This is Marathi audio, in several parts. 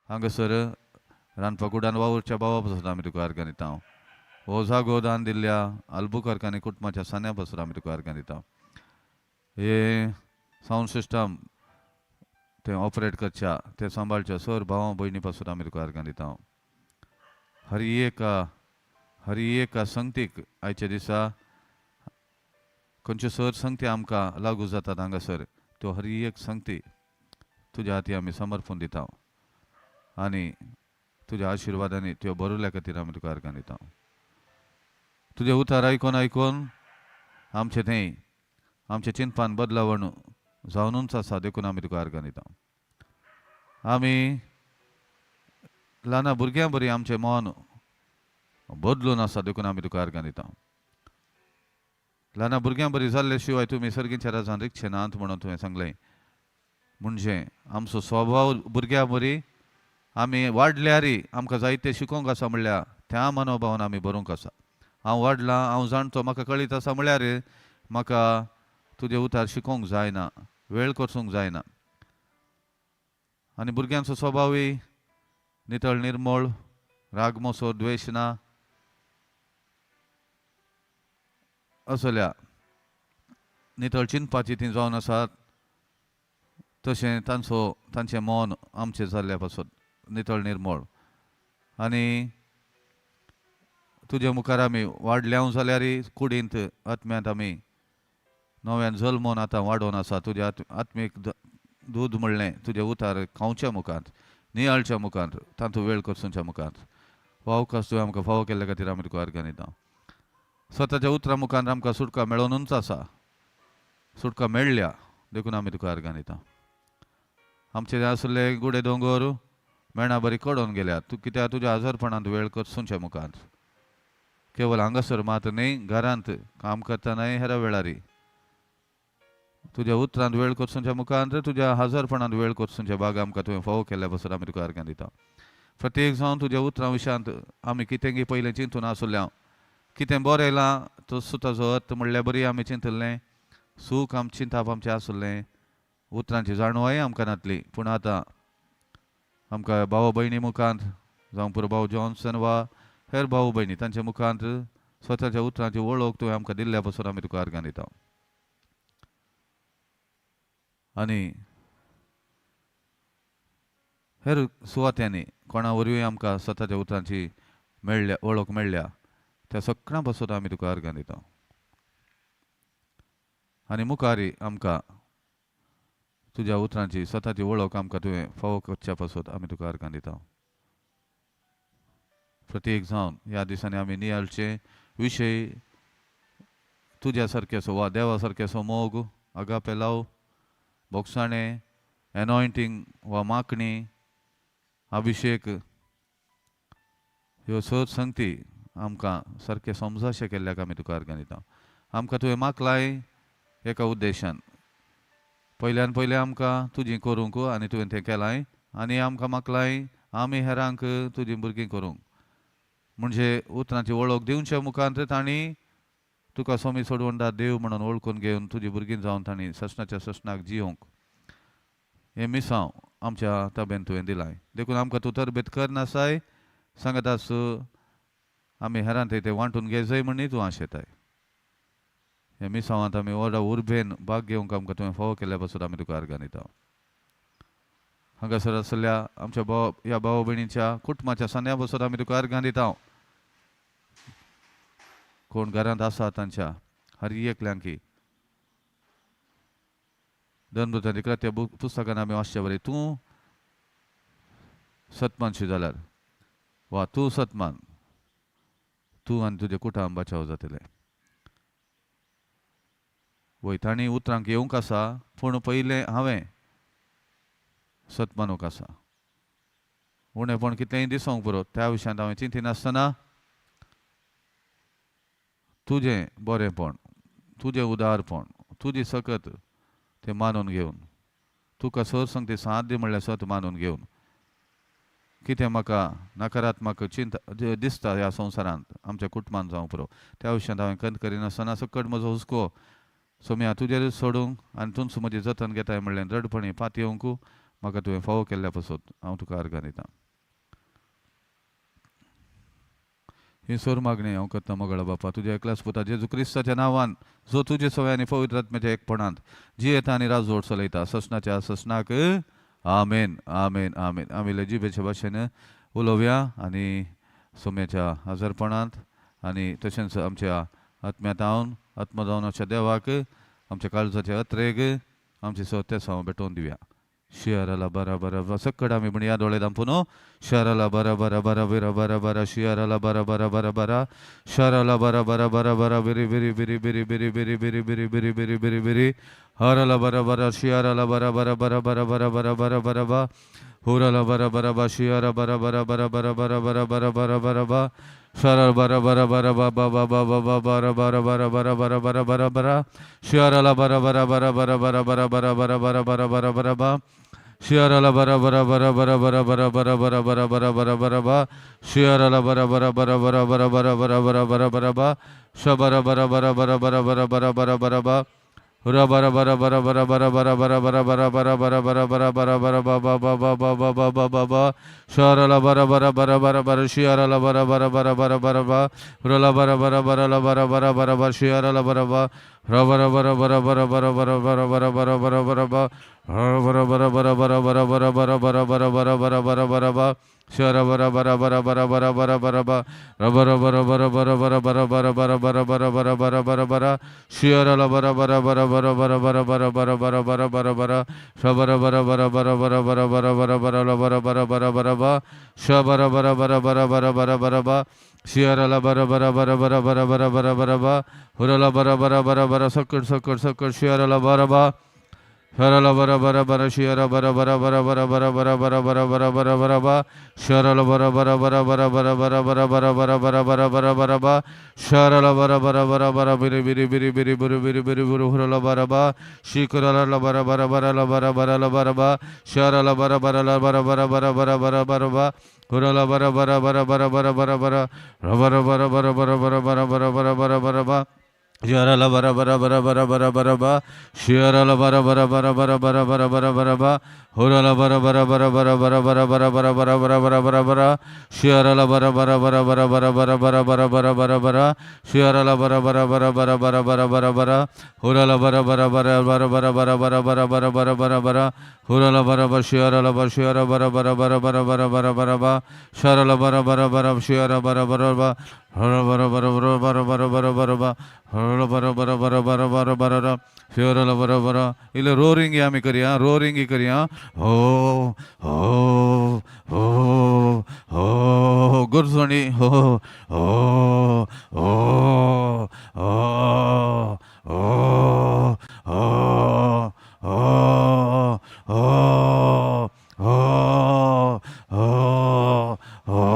हांगासर रानपाकुडान वावुरच्या भावा पासून आमी तुका आर्गां दिता. ओझा गोदान दिल्ल्या अल्बुकर्क आनी कुटुंबाच्या सान्या पासून आमी तुका आर्गां दिता. हे साऊंड सिस्टम ते ऑपरेट करच्या ते सांबाळच्या सर भावां भयणी पासून आमी तुका आर्गां दिता. हरी एका संगतीक आयच्या दिसा खंयच्यो सर संगती आमकां लागू जातात हांगासर त्यो हरी एक संगती तुज्या हाती आमी समर्पण दिता आनी तुज्या आशिर्वादांनी त्यो भरुल्या खातीर आमी तुका आर्गां दिता. तुजें उतार आयकून आमचे चिंतपान बदलावण जावनूच आसा देखून आमी तुका आर्गां दिता. आमी ल्हाना भुरग्यां बरी आमचें मन बदलून आसा देखून आमी तुका आर्गां दिता. ल्हाना भुरग्यां बरी जाल्ले शिवाय तुमी सर्गीच्या राजान रिक्षे नात म्हणून तुवें सांगलें. म्हणजे आमचो स्वभाव भुरग्यां बरी आमी वाडल्यारी आमकां जायतें शिकोवंक आसा म्हणल्यार त्या मनोभावान आमी बरोवंक आसा. हांव वाडलां, हांव जाणतो, म्हाका कळीत आसा म्हळ्यार म्हाका तुजें उतार शिकोवंक जायना, वेळ करसूंक जायना. आनी भुरग्यांचो स्वभावय नितळ निर्मळ, राग मोसो द्वेश ना असल्या नितळ चिंतपाची ती जावन आसात. तशें तांचें मन आमचें जाल्ल्या पासून नितळ निर्मळ. आनी तुजे मुखार आमी वाडल्या जाल्यार कुडींत आत्म्यांत आमी नव्यान जल्मोन आतां वाडोवन आसा. तुज्या आत्मीक दूद म्हणलें तुजें उतार खावच्या मुखांत, नियाळच्या मुखांत, तातूंत वेळ करसूच्या मुखांत हो अवकाश तुवें आमकां फावो केल्ल्या खातीर आमी तुका आर्गां दिता. स्वताच्या उतरा मुखांत आमकां सुटका मेळोनूच आसा, सुटका मेळ्ळ्या देखून आमी तुका आर्गां दिता. आमचे आसले गुडे दोंगर मेणा बरी कडून गेल्यात. तूं कित्याक तुज्या आजारपणांत वेळ करसूच्या मुखांत केवळ हांगासर मात न्ही, घरांत काम करतानाय हेरा वेळारी तुज्या उतरांत वेळ करसूच्या मुखांत तुज्या हजरपणांत वेळ करसूच्या बाग आमकां तुवें फावो केल्ल्या पासून आमी तुका आर्गां दिता. प्रत्येक जावन तुज्या उतरां विशयांत आमी कितेंय पयलें चिंतून आसल्या, कितें बरें येयलां तो सुताचो अर्थ म्हणल्यार बरी आमी चिंतलें, सूख आमी चिंतप आमचें आसलें, उतरांची जाणवाय आमकां नातली. पूण आतां आमकां भाव भयणी मुखांत जावं पुरो भाव जॉन्सन वा हेर भाव भयणी तांच्या मुखांत स्वताच्या उतरांची वळख तुवें आमकां दिल्ल्या पासून आमी तुका आर्गां दिता. आनी हेर सुवात्यांनी कोणा वरवीं आमकां स्वताच्या उतरांची वळख मेळ्ळ्या त्या सगळ्यां पासून आमी तुका आर्गां दिता. आनी मुखारी आमकां तुज्या उतरांची स्वताची वळख आमकां तुवें फावो करच्या पासून आमी तुका आर्गां दिता. प्रत्येक जावन ह्या दिसांनी आमी नियाळचे विशय तुज्या सारकेसो वा देवा सारकेसो मोग, आगापे लाव, बोगसाणें, एनॉयंटींग वा माकणी, अभिशेक ह्यो सर संगती आमकां सारके समजाशे केल्ल्याक आमी तुका आर्गां दिता. आमकां तुवें मागलाय एका उद्देशान, पयल्यान पयलें आमकां तुजीं करूंक आनी तुवें तें केलां. आनी आमकां मागलाय आमी हेरांक तुजीं भुरगीं करूंक. म्हणजे उतरांची वळख दिवच्या मुखांत तांणी तुका सोमी सोडवणदार देव म्हणून वळखून घेवन तुजीं भुरगीं जावन तांणी ससनाच्या ससनाक जियोंक हें मिसांव आमच्या ताब्यांत तुवें दिलां. देखून आमकां तूं तरबेत करनासाय, सांगत आस आमी हेरां थंय तें वांटून घेजय म्हणून तूं आशेताय. हे मिसांवांत आमी व्हडा उर्बेन भाग घेवंक आमकां तुवें फावो केल्ल्या पासून आमी तुका आर्गां दिता. हांगासर आसल्या आमच्या ह्या भाव भयणीच्या कुटुंबाच्या सान्या पासून आमी तुका आर्गां दिता. कोण घरांत आसा तांच्या हर एकल्यांकी धनभुतांची कृत्य पुस्तकान आमी वाचच्या बरें तूं सतमानशी जाल्यार वा तूं सतमान, तूं आनी तुजें कुटुंब बचाव जातलें. वय तांणी उतरांक येवंक आसा पूण पयलें हांवें सतमानूंक आसा. उणेपण कितलेंय दिसोंक पुरो त्या विशयांत हांवें चिंतिनासतना तुजें बरेंपण, तुजें उदारपण, तुजी सकत तें मानून घेवन तुका सर संगती साथ दी म्हणल्यार सत मानून घेवन कितें म्हाका नकारात्मक चिंता दिसता ह्या संवसारांत आमच्या कुटुंबांत जावं पुरो त्या विशयांत हांवें खंत करिनासतना सकट म्हजो हुस्को सोम्या तुजेर सोडूंक आनी तूंच म्हजी जतन घेताय म्हणलें दृढपणी पात येवंक म्हाका तुवें फावो केल्ल्या पासून हांव तुका अर्गां दितां. ही सोर मागणी हांव करता मोगळा बापा तुज्या एकल्याच पुता जेजू क्रिस्ताच्या नांवान जो तुजे सवय आनी पवित्र आत्म्याच्या एकपणांत जी येता आनी राजवट चलयता ससनाच्या ससनाक आमेन आमेन आमेन. आमी जिबेच्या भाशेन उलोवया आनी सोम्याच्या आजारपणांत आनी तशेंच आमच्या आत्म्यांत हांवन आत्मा जावन अशा देवाक आमच्या काळजाच्या अत्रेक आमची सत्य भेटोवन दिवया. शियाराला बरा बरा सक्कड आमी म्हण या दोळे दांपून शाराला बरा बरा बरा बिरा बरा बरा शियाराला बरा बरा बरा बरा शाराला बरा बरा बरा बरा बिरी बिरी बिरी बिरी बिरी बिरी बिरी बिरी बिरी बिरी बिरी बिरी हाराला बरा बरा शियाराला बरा बरा बरा बरा बरा बरा बरा बरा बा हुराला बरा बरा बा शियारा बरा बरा बरा बरा बरा बरा बरा बरा बरा बा शारा बरा बरा बरा बा बा बा बा बा बरा बरा बरा बरा बरा बरा बरा बरा शियाराला बरा बरा बरा बरा बरा बरा बरा बरा बरा बरा बरा बरा बा शियाराला बरा बरा बरा बरा बरा बरा बरा बरा बरा बरा बरा बरा बा शियाराला बरा बरा बरा बरा बरा बरा बरा बरा बरा बरा बा शबरा बरा बरा बरा बरा बरा बरा बरा बरा बा हुरा बरा बरा बरा बरा बरा बरा बरा बरा बरा बरा बरा बरा बरा बरा बरा बा बा बा बा बा बा बा बा बा बा शाराला बरा बरा बरा बरा बरा शियाराला बरा बरा बरा बरा बरा बा हुराला बरा बरा बरा ला बरा बरा बरा बरा शियाराला बरा बा रा बरा बरा बरा बरा बरा बरा बरा बरा बरा बरा बरा बा बरा बरा बरा बरा बरा बरा बरा बरा बरा बरा बरा बरा बरा बा शरा बरा बरा बरा बरा बरा बरा बरा बा रबरा बरा बरा बरा बरा बरा बरा बरा बरा बरा बरा बरा बरा बरा शियाराला बरा बरा बरा बरा बरा बरा बरा बरा बरा बरा बरा बरा शबरा बरा बरा बरा बरा बरा बरा बरा बरा ला बरा बरा बरा बरा बा शबरा बरा बरा बरा बरा बरा बरा बा शियाराला बरा बरा बरा बरा बरा बरा बरा बरा बा हुराला बरा बरा बरा बरा सकट सकट सकट शियाराला बरा बा शराला बरा बरा बरा शियारा बरा बरा बरा बरा बरा बरा बरा बरा बरा बरा बरा बा शराला बरा बरा बरा बरा बरा बरा बरा बरा बरा बरा बरा बरा बरा बा शराला बरा बरा बरा बरा बिरी बिरी बिरी बिरी बिरी बिरी बिरी बिरी हुराला बरा बा शिकराला बरा बरा बरा ला बरा बरा ला बरा बा शराला बरा बरा ला बरा बरा बरा बरा बरा बरा बा हुराला बरा बरा बरा बरा बरा बरा बरा बरा बरा बरा बरा बरा बरा बरा बरा बरा बरा बा शियाराला बरा बरा बरा बरा बरा बरा बा शियाराला बरा बरा बरा बरा बरा बरा बरा बरा बा हुराला बरा बरा बरा बरा बरा बरा बरा बरा बरा बरा बरा बरा बरा शियाराला बरा बरा बरा बरा बरा बरा बरा बरा बरा बरा बरा शियाराला बरा बरा बरा बरा बरा बरा बरा बरा हुराला बरा बरा बरा बरा बरा बरा बरा बरा बरा बरा बरा बरा हुराला बरा बरा शियाराला बरा शियारा बरा बरा बरा बरा बरा बरा बरा बा शाराला बरा बरा बरा शियारा बरा बरा बा हरा बरा बरा बरा बरा बरा बरा बरा बा हरा बरा बरा बरा बरा बरा बरा बरा शियाराला बरा बरा इले रोरिंग आमी करिया रोरिंग करिया हो हो हो हो गुरसोणी हो हो हो हो हो हो हो हो हो हो हो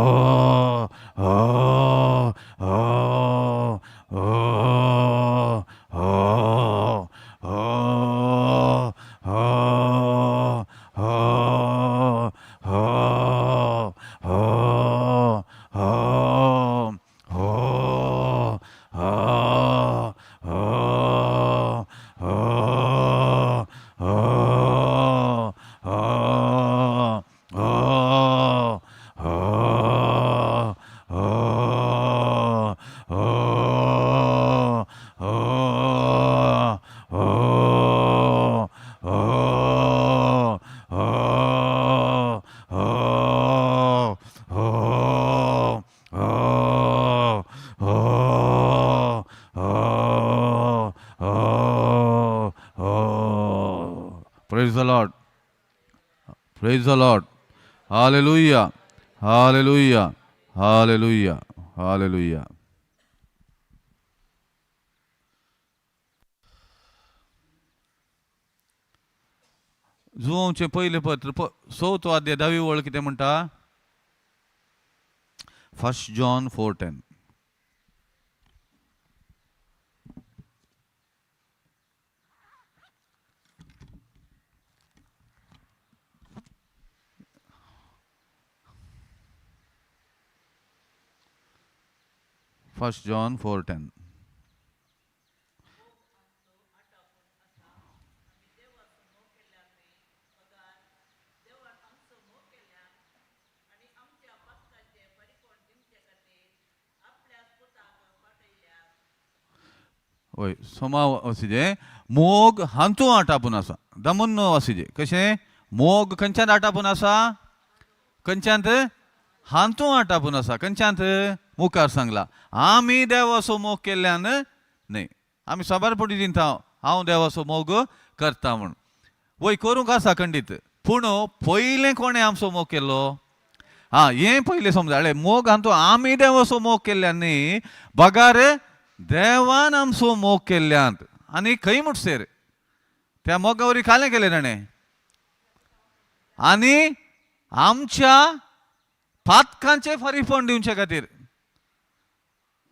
Praise the Lord. Praise the Lord. Hallelujah. Hallelujah. Hallelujah. Hallelujah. जुंचे पहिले पत्र 6 अध्याय 10वी ओळ कितें म्हणटा 1 John 4:10 1 John 4:10 वय सोमा वसिजे मोग हांतू आटापून आसा दमन वसिजे कशें मोग खंयच्यान आटापून आसा खंयच्यांत हांतू आटापून आसा खंयच्यांत मुखार सांगला आमी देवाचो मोग केल्ल्यान न्ही आमी सबारपटी दिता हांव देवाचो मोग करता म्हूण वय करूंक आसा खंडीत पूण पयलें कोणें आमचो मोग केल्लो हें पयलें समजालें मोग हांतू आमी देवाचो मोग केल्ल्यान न्ही बगार देवान आमचो मोग केल्ल्यांत आनी खंय म्हणसेर त्या मोगा वरी कालें केलें ताणें आनी आमच्या पातकांचे फरीपण दिवचे खातीर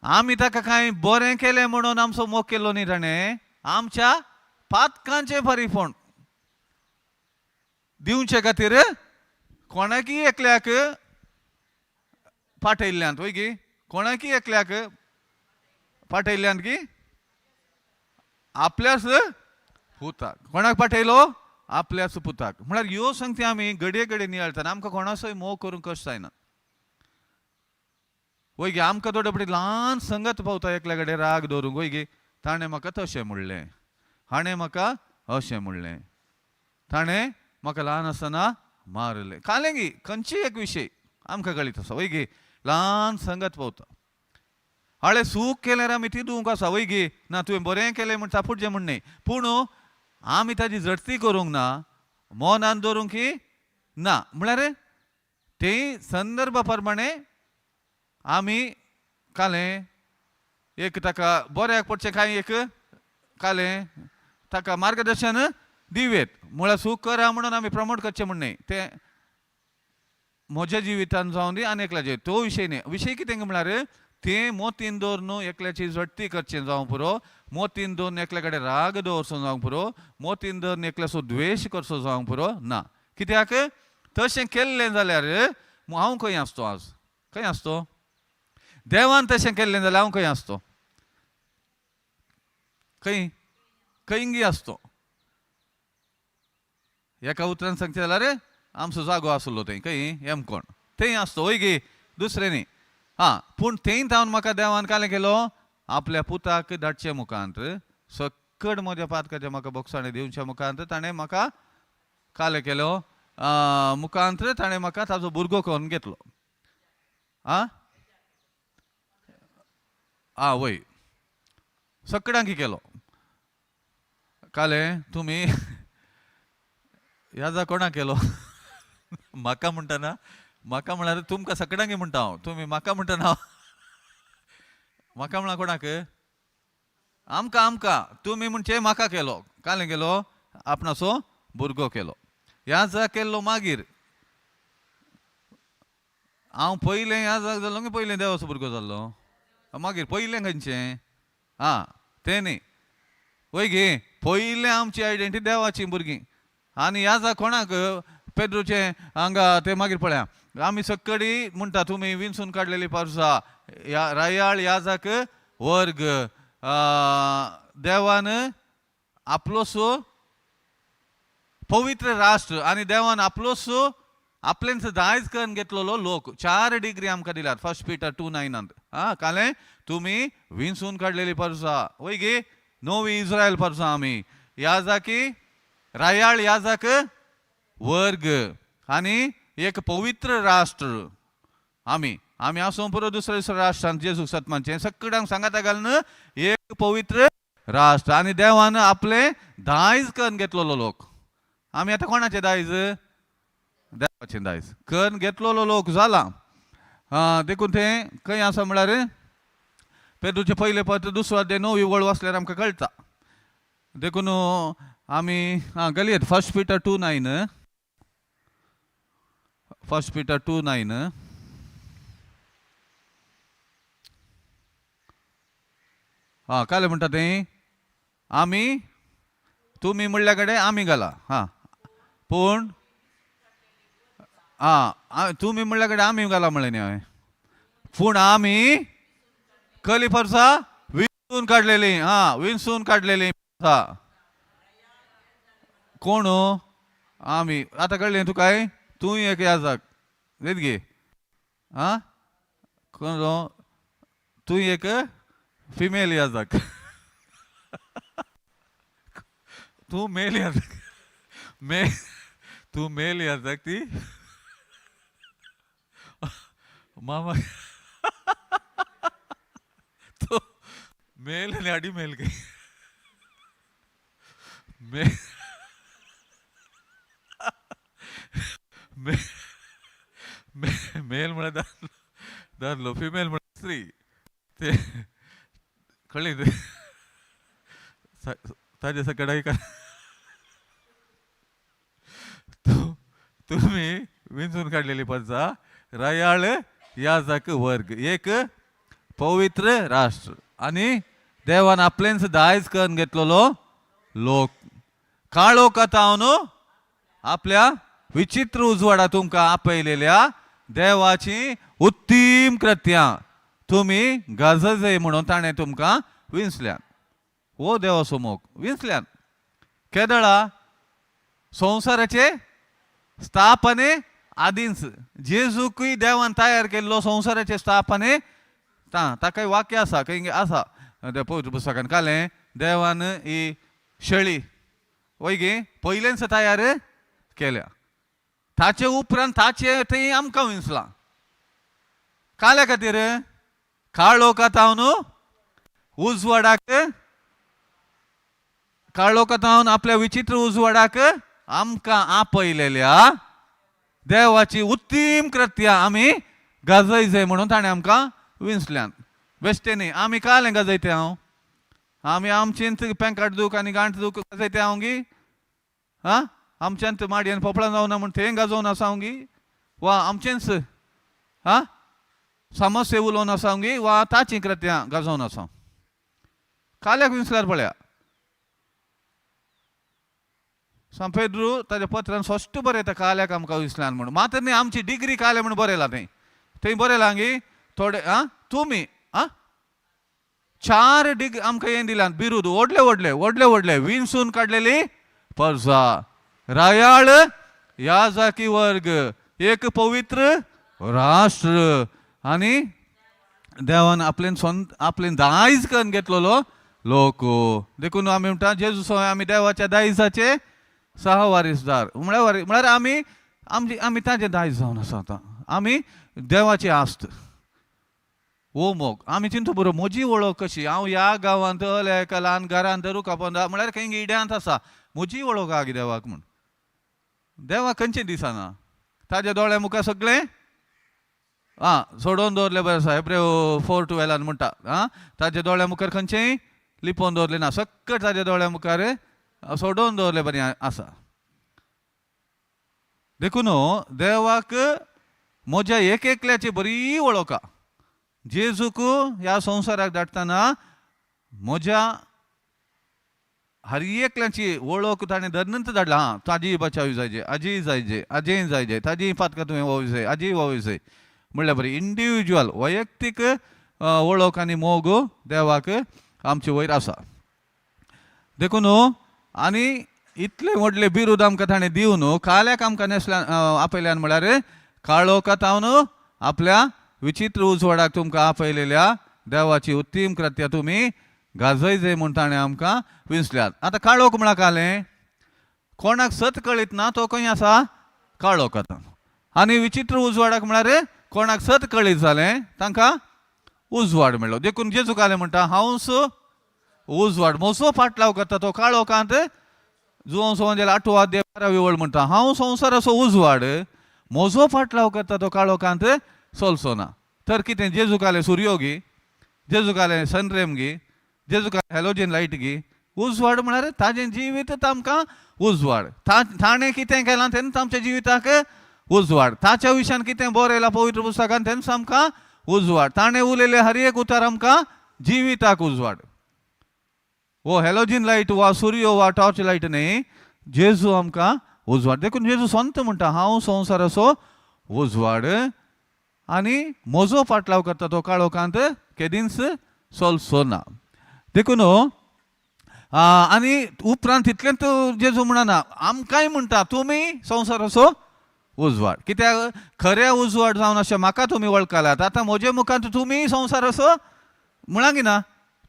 आमी ताका कांय बरें केलें म्हणून आमचो मोग केल्लो न्ही ताणें आमच्या पातकांचे फरीपण दिवचे खातीर कोणाकी एकल्याक पाठयल्ल्यांत वय गी कोणाकी एकल्याक पाठयल्ल्यान की आपल्याच पुताक कोणाक पाठयलो आपल्याच पुताक म्हळ्यार ह्यो संगती आमी घडये घडये नियाळटात आमकां कोणाचोय मोग करूंक कशें जायना वय गे आमकां थोडे फावटी ल्हान संगत पावता एकल्या कडेन राग दवरूंक वय गे ताणें म्हाका तशें म्हणलें हाणें म्हाका अशें म्हणलें ताणें म्हाका ल्हान आसतना मारलें कालें गी खंयचीय एक विशय आमकां कळीत आसा वय गे ल्हान संगत पावता हाळे सूख केल्यार आमी ती दिवंक आसा वय गे ना तुवें बरें केलें म्हण तापुडचें म्हण न्ही पूण आमी ताजी झडती करूंक ना मनान दवरूंक ना म्हळ्यार तें संदर्भा प्रमाणे आमी कालें एक ताका बऱ्याक पडचें कांय एक कालें ताका मार्गदर्शन दिवेत म्हळ्यार सूख करा म्हणून आमी प्रमोट करचें म्हण न्ही तें म्हज्या जिवितान जावं दी आनी एकल्याचें तो विशय न्ही विशय कितें म्हळ्यार तें मोतीन दवरून एकल्याची झडती करचें जावं पुरो मोतीन दवरून एकल्या कडेन राग दवरचो जावं पुरो मोतीन दवरून एकल्याचो द्वेश करचो जावं पुरो ना कित्याक तशें केल्लें जाल्यार हांव खंय आसतो आज खंय आसतो देवान तशें केल्लें जाल्यार हांव खंय आसतो खंय खंयंगी आसतो एका उतरान सांगचें जाल्यार आमचो जागो आसलो थंय खंय एमकोण थंय आसतो वय गे दुसरें न्ही पूण थंय जावन म्हाका देवान कालें केलो आपल्या पुताक धाडचे मुखांत सकट म्हज्या पातकाच्या म्हाका बोगसाणें दिवच्या मुखांत ताणें म्हाका कालें केलो मुखांत ताणें म्हाका ताजो भुरगो करून घेतलो वय सकडांकी केलो कालें तुमी ह्या कोणाक केलो म्हाका म्हणटाना म्हाका म्हळ्यार तुमकां सकडांकी म्हणटा हांव तुमी म्हाका म्हणटाना म्हाका म्हळ्यार कोणाक आमकां आमकां तुमी म्हणचे म्हाका केलो कालें केलो आपणाचो भुरगो केलो ह्या जाग केल्लो मागीर हांव पयलें ह्या जाग जालो की पयलें देवाचो भुरगो जाल्लो मागीर पयलें खंयचें तें न्ही वय गे पयलें आमची आयडेंटिटी देवाची भुरगीं आनी ह्या जाग कोणाक पेद्रूचे हांगा ते मागीर पळया आमी सक्कडी म्हणटा तुमी विंचून काडलेली पावसा रायाळ याजक वर्ग देवान आपलोसो पवित्र राष्ट्र आनी देवान आपलोसो आपल्यान दायज करून घेतलेलो लोक 4 डिग्री आमकां दिल्यात 1 Peter 2:9 कालें तुमी विंचून काडलेली परसा वय गे नवी इस्रायल परसा आमी याजाकी रायाळ याजक वर्ग आनी एक पवित्र राष्ट्र आमी आमी आसूं पुरो दुसऱ्या दुसऱ्या राष्ट्रांत जेजू सत्मांचे सगळ्यांक सांगाता घालून एक पवित्र राष्ट्र आनी देवान आपले दायज करून घेतलेलो लोक आमी आतां कोणाचे दायज देवाचे दायज करून घेतलेलो लोक जाला देखून तें खंय आसा म्हळ्यार पेद्रूचे पयले पत्र 2 अध्याय 9 वळ वाचल्यार आमकां कळटा देखून आमी घालयेत 1 Peter 2:9 1 Peter 2:9 काले म्हणटा तें आमी तुमी म्हणल्या कडेन आमी घाला पूण तुमी म्हणल्या कडेन आमी घाला म्हणलें न्ही हांवें पूण आमी कली परसा विंचून काडलेली विंचून काडलेली कोण आमी आतां कळ्ळें तुका तूं एक याजक न्ही गे कोण तूं एक फिमेल याजक तू मेल याद मे तू मेल याद ती मामा तो मेल आणि अडी मेल काही मे मे मेल म्हणा दादलो फिमेल म्हणा स्त्री ते कळली ताजे सकाळी का तुम्ही विंचून काढलेली पंचा रयाळ याजक वर्ग एक पवित्र राष्ट्र आणि देवान आपल्याच दायज करून घेतलेलो लोक काळो कथावनो आपल्या विचित्र उजवाडा तुमका आपयलेल्या देवाची उत्तम कृत्या तुम्ही गाजय म्हणून ताणे तुमका विंचल्यान हो देवा समोक विंचल्यान केदळा संसाराचे स्थापने आदींच जेजूकूय देवान तयार केल्लो संसाराचे स्थापने ताका वाक्य आसा काही आसा त्या पवित्र पुस्तकान काले देवान ही शेळी वैगे पयलेच तयार केल्या ताचे उपरांत ताचे थंय आमकां विंचला काल्या खातीर काळो कथावन उजवाडाक काळो कथावन आपल्या विचित्र उजवाडाक आमकां आपयलेल्या देवाची उत्तम कृत्या आमी गाजयजय म्हणून ताणें आमकां विंचल्यान बेश्टेनी आमी काले गाजयते हांव आमी आमचेंच पेंकाट दूख आनी गांठ दूख गाजयते हांव गी हा आमच्यांत माडयेन पोपळां जावना म्हण थंय गाजोवन आसा हांव गी वा आमचेंच हा समस्या उलोवन आसा हांव गी वा ताची कृत्या गाजोवन आसा काल्याक विंचल्यार पळया संपेद्रू ताच्या पत्रान स्पश्ट बरयता काल्याक आमकां विंचल्यान म्हणून मात न्ही आमची डिग्री काले म्हणून बरयला थंय बरयला गी थोडे तुमी 4 डिग्री आमकां हें दिल्यान बिरुद व्हडले व्हडले व्हडले व्हडले विंचून काडलेली परजा रायाळ याजकी वर्ग एक पवित्र राष्ट्र आनी देवान आपलें दायज करून घेतलेलो लोक देखून आमी म्हणटा जेजू आमी देवाच्या दायजाचे सहवारीसदार म्हळ्यार आमी ताजे दायज जावन आसा आतां आमी देवाची आस्त ओ मोग आमी चिंतू बरो म्हजी वळख कशी हांव ह्या गांवांत एका ल्हान घरांत रुखापोंदा म्हळ्यार खंय इड्यांत आसा म्हजी वळख आहा देवाक म्हूण देवाक खंयचें दिसना ताज्या दोळ्या मुखार सगळें सोडोवन दवरलें बरें आसा हेब्रेव 4:12 म्हणटा ताज्या दोळ्या मुखार खंयचेंय लिपोवन दवरलें ना सक्कट ताज्या दोळ्या मुखार सोडोवन दवरलें बरें आसा देखून देवाक म्हज्या एक एकल्याची बरी वळख आहा जेजूक ह्या संवसाराक धाडटना म्हज्या हर एकल्याची वळख ताणें धर्नंत धाडला ताजी बचावी जायजे आजी जायजे आजय जायजे ताजी पातकां तुवें वोवूं जाय आजी वोवूं जाय म्हणल्यार बरी इंडिविज्युअल वैयक्तीक वळख आनी मोग देवाक आमचे वयर आसा देखून आनी इतले व्हडले बिरूद आमकां ताणें दिवन काल्याक आमकां नेसल्यान आपयल्यान म्हळ्यार काळो कथावन आपल्या विचित्र उजवाडाक तुमकां आपयलेल्या देवाची उत्तम कृत्या तुमी गाजयजय म्हूण ताणें आमकां विंचल्यात आतां काळोख म्हळ्यार कालें कोणाक सत कळीत ना तो खंय आसा काळोख आतां आनी विचित्र उजवाडाक म्हळ्यार कोणाक सत कळीत जालें तांकां उजवाड मेळ्ळो देखून जेजू कालें म्हणटा हांवच उजवाड म्हजो फाटलाव करता तो काळोखांत जुवों संवंजेल 8 अध्याय 12 वळ म्हणटा हांव संवसाराचो उजवाड म्हजो फाटलाव करता तो काळोखांत चलचो ना तर कितें जेजू कालें सुर्यो गी जेजू कालें सनरेम गी जेजू कालें हॅलोजन लायट गी उजवाड म्हळ्यार ताजें जिवीत आमकां उजवाड ताणें कितें केलां तेन्ना आमच्या जिविताक उजवाड ताच्या विशयान कितें बरयलां पवित्र पुस्तकान तेन्ना आमकां उजवाड ताणें उलयले हर एक उतार आमकां जिविताक उजवाड वो हॅलोजन लायट वा सुर्यो वा टॉर्च लायट न्ही जेजू आमकां उजवाड देखून जेजू स्वंत म्हणटा हांव संवसाराचो उजवाड आनी म्हजो फाटलाव करता तो काळोखांत केदींच चलचो ना देखून आनी उपरांत तितलेंच जेजू म्हणना आमकांय म्हणटा तुमी संवसाराचो उजवाड कित्याक खऱ्या उजवाड जावन अशें म्हाका तुमी वळखलात आतां म्हजे मुखांत तुमी संवसाराचो म्हणांगी ना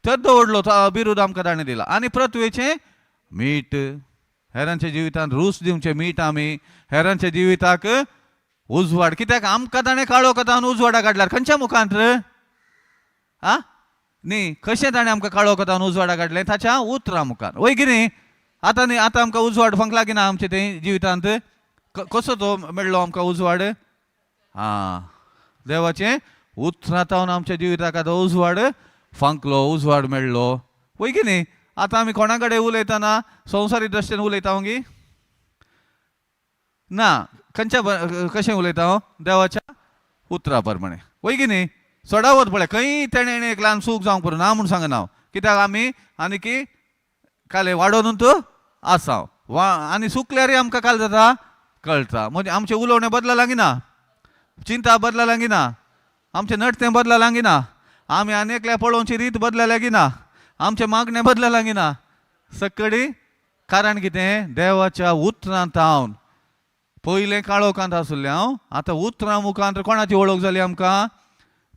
तर दवरलो बिरूद आमकां ताणें दिला आनी प्रतवेचें मीठ हेरांच्या जिवितांत रूच दिवचे मीठ आमी हेरांच्या जिविताक उजवाड कित्याक आमकां ताणें काळो कथान उजवाडा काडल्यार खंयच्या मुखांत आ न्ही कशें ताणें आमकां काळो कथान उजवाडा काडलें ताच्या उतरां मुखार वय कितें न्ही आतां आमकां उजवाड फंकला की ना आमचे तें जिवितांत कसो तो मेळ्ळो आमकां उजवाड देवाचें उतरांतावन आमच्या जिविताक आतां उजवाड फंकलो उजवाड मेळ्ळो वय की न्ही आतां आमी कोणा कडेन उलयतना संवसारी दृश्टीन उलयता गी ना खंयच्या कशें उलयता हांव देवाच्या उतरा प्रमाणे वय की न्ही चडावत पळय खंय तेणें एक ल्हान सूख जावंक पुरो ना म्हूण सांगना हांव कित्याक आमी आनी की काले वाडोनूच आसा आनी सुकल्यारय आमकां काल जाता कळटा म्हणजे आमचें उलोवणें बदला लागिना चिंता बदला लागिना आमचें नडतें बदला लागिना आमी आनी एकल्या पळोवची रीत बदला लागिना आमचें मागणें बदला लागिना सकडी कारण कितें देवाच्या उतरांत हांव पयलें काळोखांत आसुल्लें हांव आतां उतरां मुखांत कोणाची वळख जाली आमकां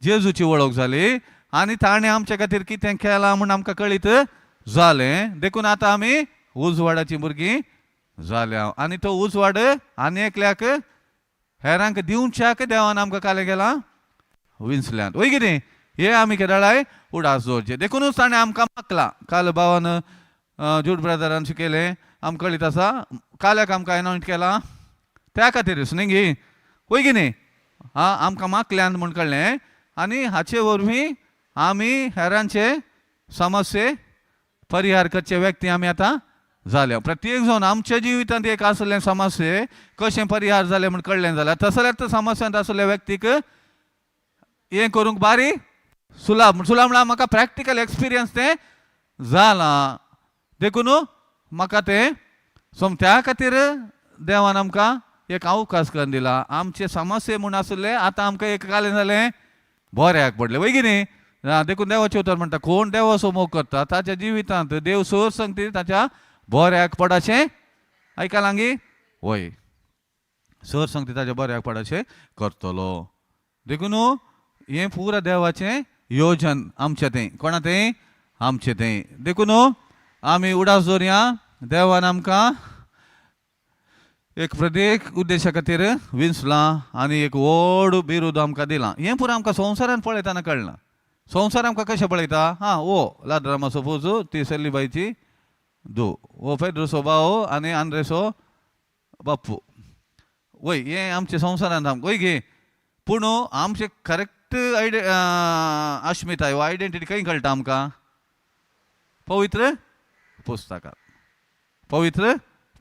जेजूची वळख जाली आनी ताणें आमचे खातीर कितें केलां म्हूण आमकां कळीत जालें देखून आतां आमी उजवाडाची भुरगीं जाल्या आनी तो उजवाड आनी एकल्याक हेरांक दिवच्याक देवान आमकां कालें केलां विंचल्यांत वय कितें हे आमी केदाळाय उडास दवरचे देखूनच ताणें आमकां मागलां काल भावान जूड ब्रदरान शिकयलें आमकां कळीत आसा काल्याक आमकां एनॉयंट केलां त्या खातीरच न्ही गी वय की न्ही आमकां मागल्यांत म्हूण कळ्ळें आनी हाचे वरवीं आमी हेरांचे समस्ये परिहार करचे व्यक्ती आमी आतां जाल्या प्रत्येक जावन आमच्या जिवितांत एक आसलें समस्ये कशें परिहार जालें म्हूण कळ्ळें जाल्यार तसल्याच समस्यांत आसलेल्या व्यक्तीक हें करूंक बारी सुलाभ म्हळ्यार म्हाका प्रॅक्टिकल एक्सपिरियन्स तें जालां देखून म्हाका तें त्या खातीर देवान आमकां एक अवकाश करून दिला आमचे समस्ये म्हूण आसले आतां आमकां एक कालें जालें बऱ्याक पडलें वय की न्ही देखून देवाचें उतर म्हणटा कोण देवाचो मोग करता ताच्या जिवितांत देव सर सांगता ताच्या बऱ्याक पडाशें आयकलां गी वय सर सांगता ताच्या बऱ्याक पडाशें करतलो देखून हें पुरा देवाचें योजन आमचें तें कोणा तें आमचें तें देखून आमी उडास दवरया देवान आमकां एक प्रत्येक उद्देशा खातीर विंचलां आनी एक व्हड बिरूद आमकां दिलां हें पुरो आमकां संवसारान पळयतना कळना संवसार आमकां कशें पळयता ओ लाद्रामा सपोज ती सेल्लीबाईची दो ओ पेद्रोसो भाव आनी आंद्रेसो बाप्पू वय हें आमचें संवसारांत आमकां वय गे पूण आमचें करेक्ट अस्मिताय वा आयडेंटिटी खंय कळटा आमकां पवित्र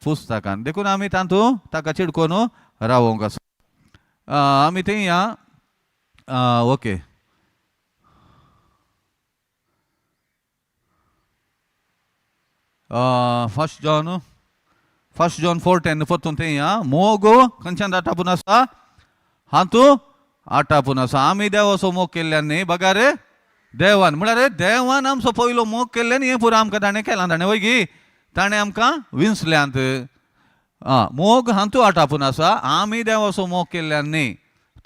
पुस्तकांत देखून आमी तातूंत ताका चिडकोन रावोंक आसा आमी थंय या ओके फर्स्ट जॉन 4:10 परतून थंय या मोग खंयच्यान आटापून आसा हातूं आटापून आसा आमी देवाचो मोग केल्ल्यान न्ही बगा रे देवान म्हळ्यार देवान आमचो पयलो मोग केल्ल्यान हें पुरो आमकां ताणें केलां ताणें वय गी ताणें आमकां विंचल्यांत मोग हातूं आटापून आसा आमी देवाचो मोग केल्ल्यान न्ही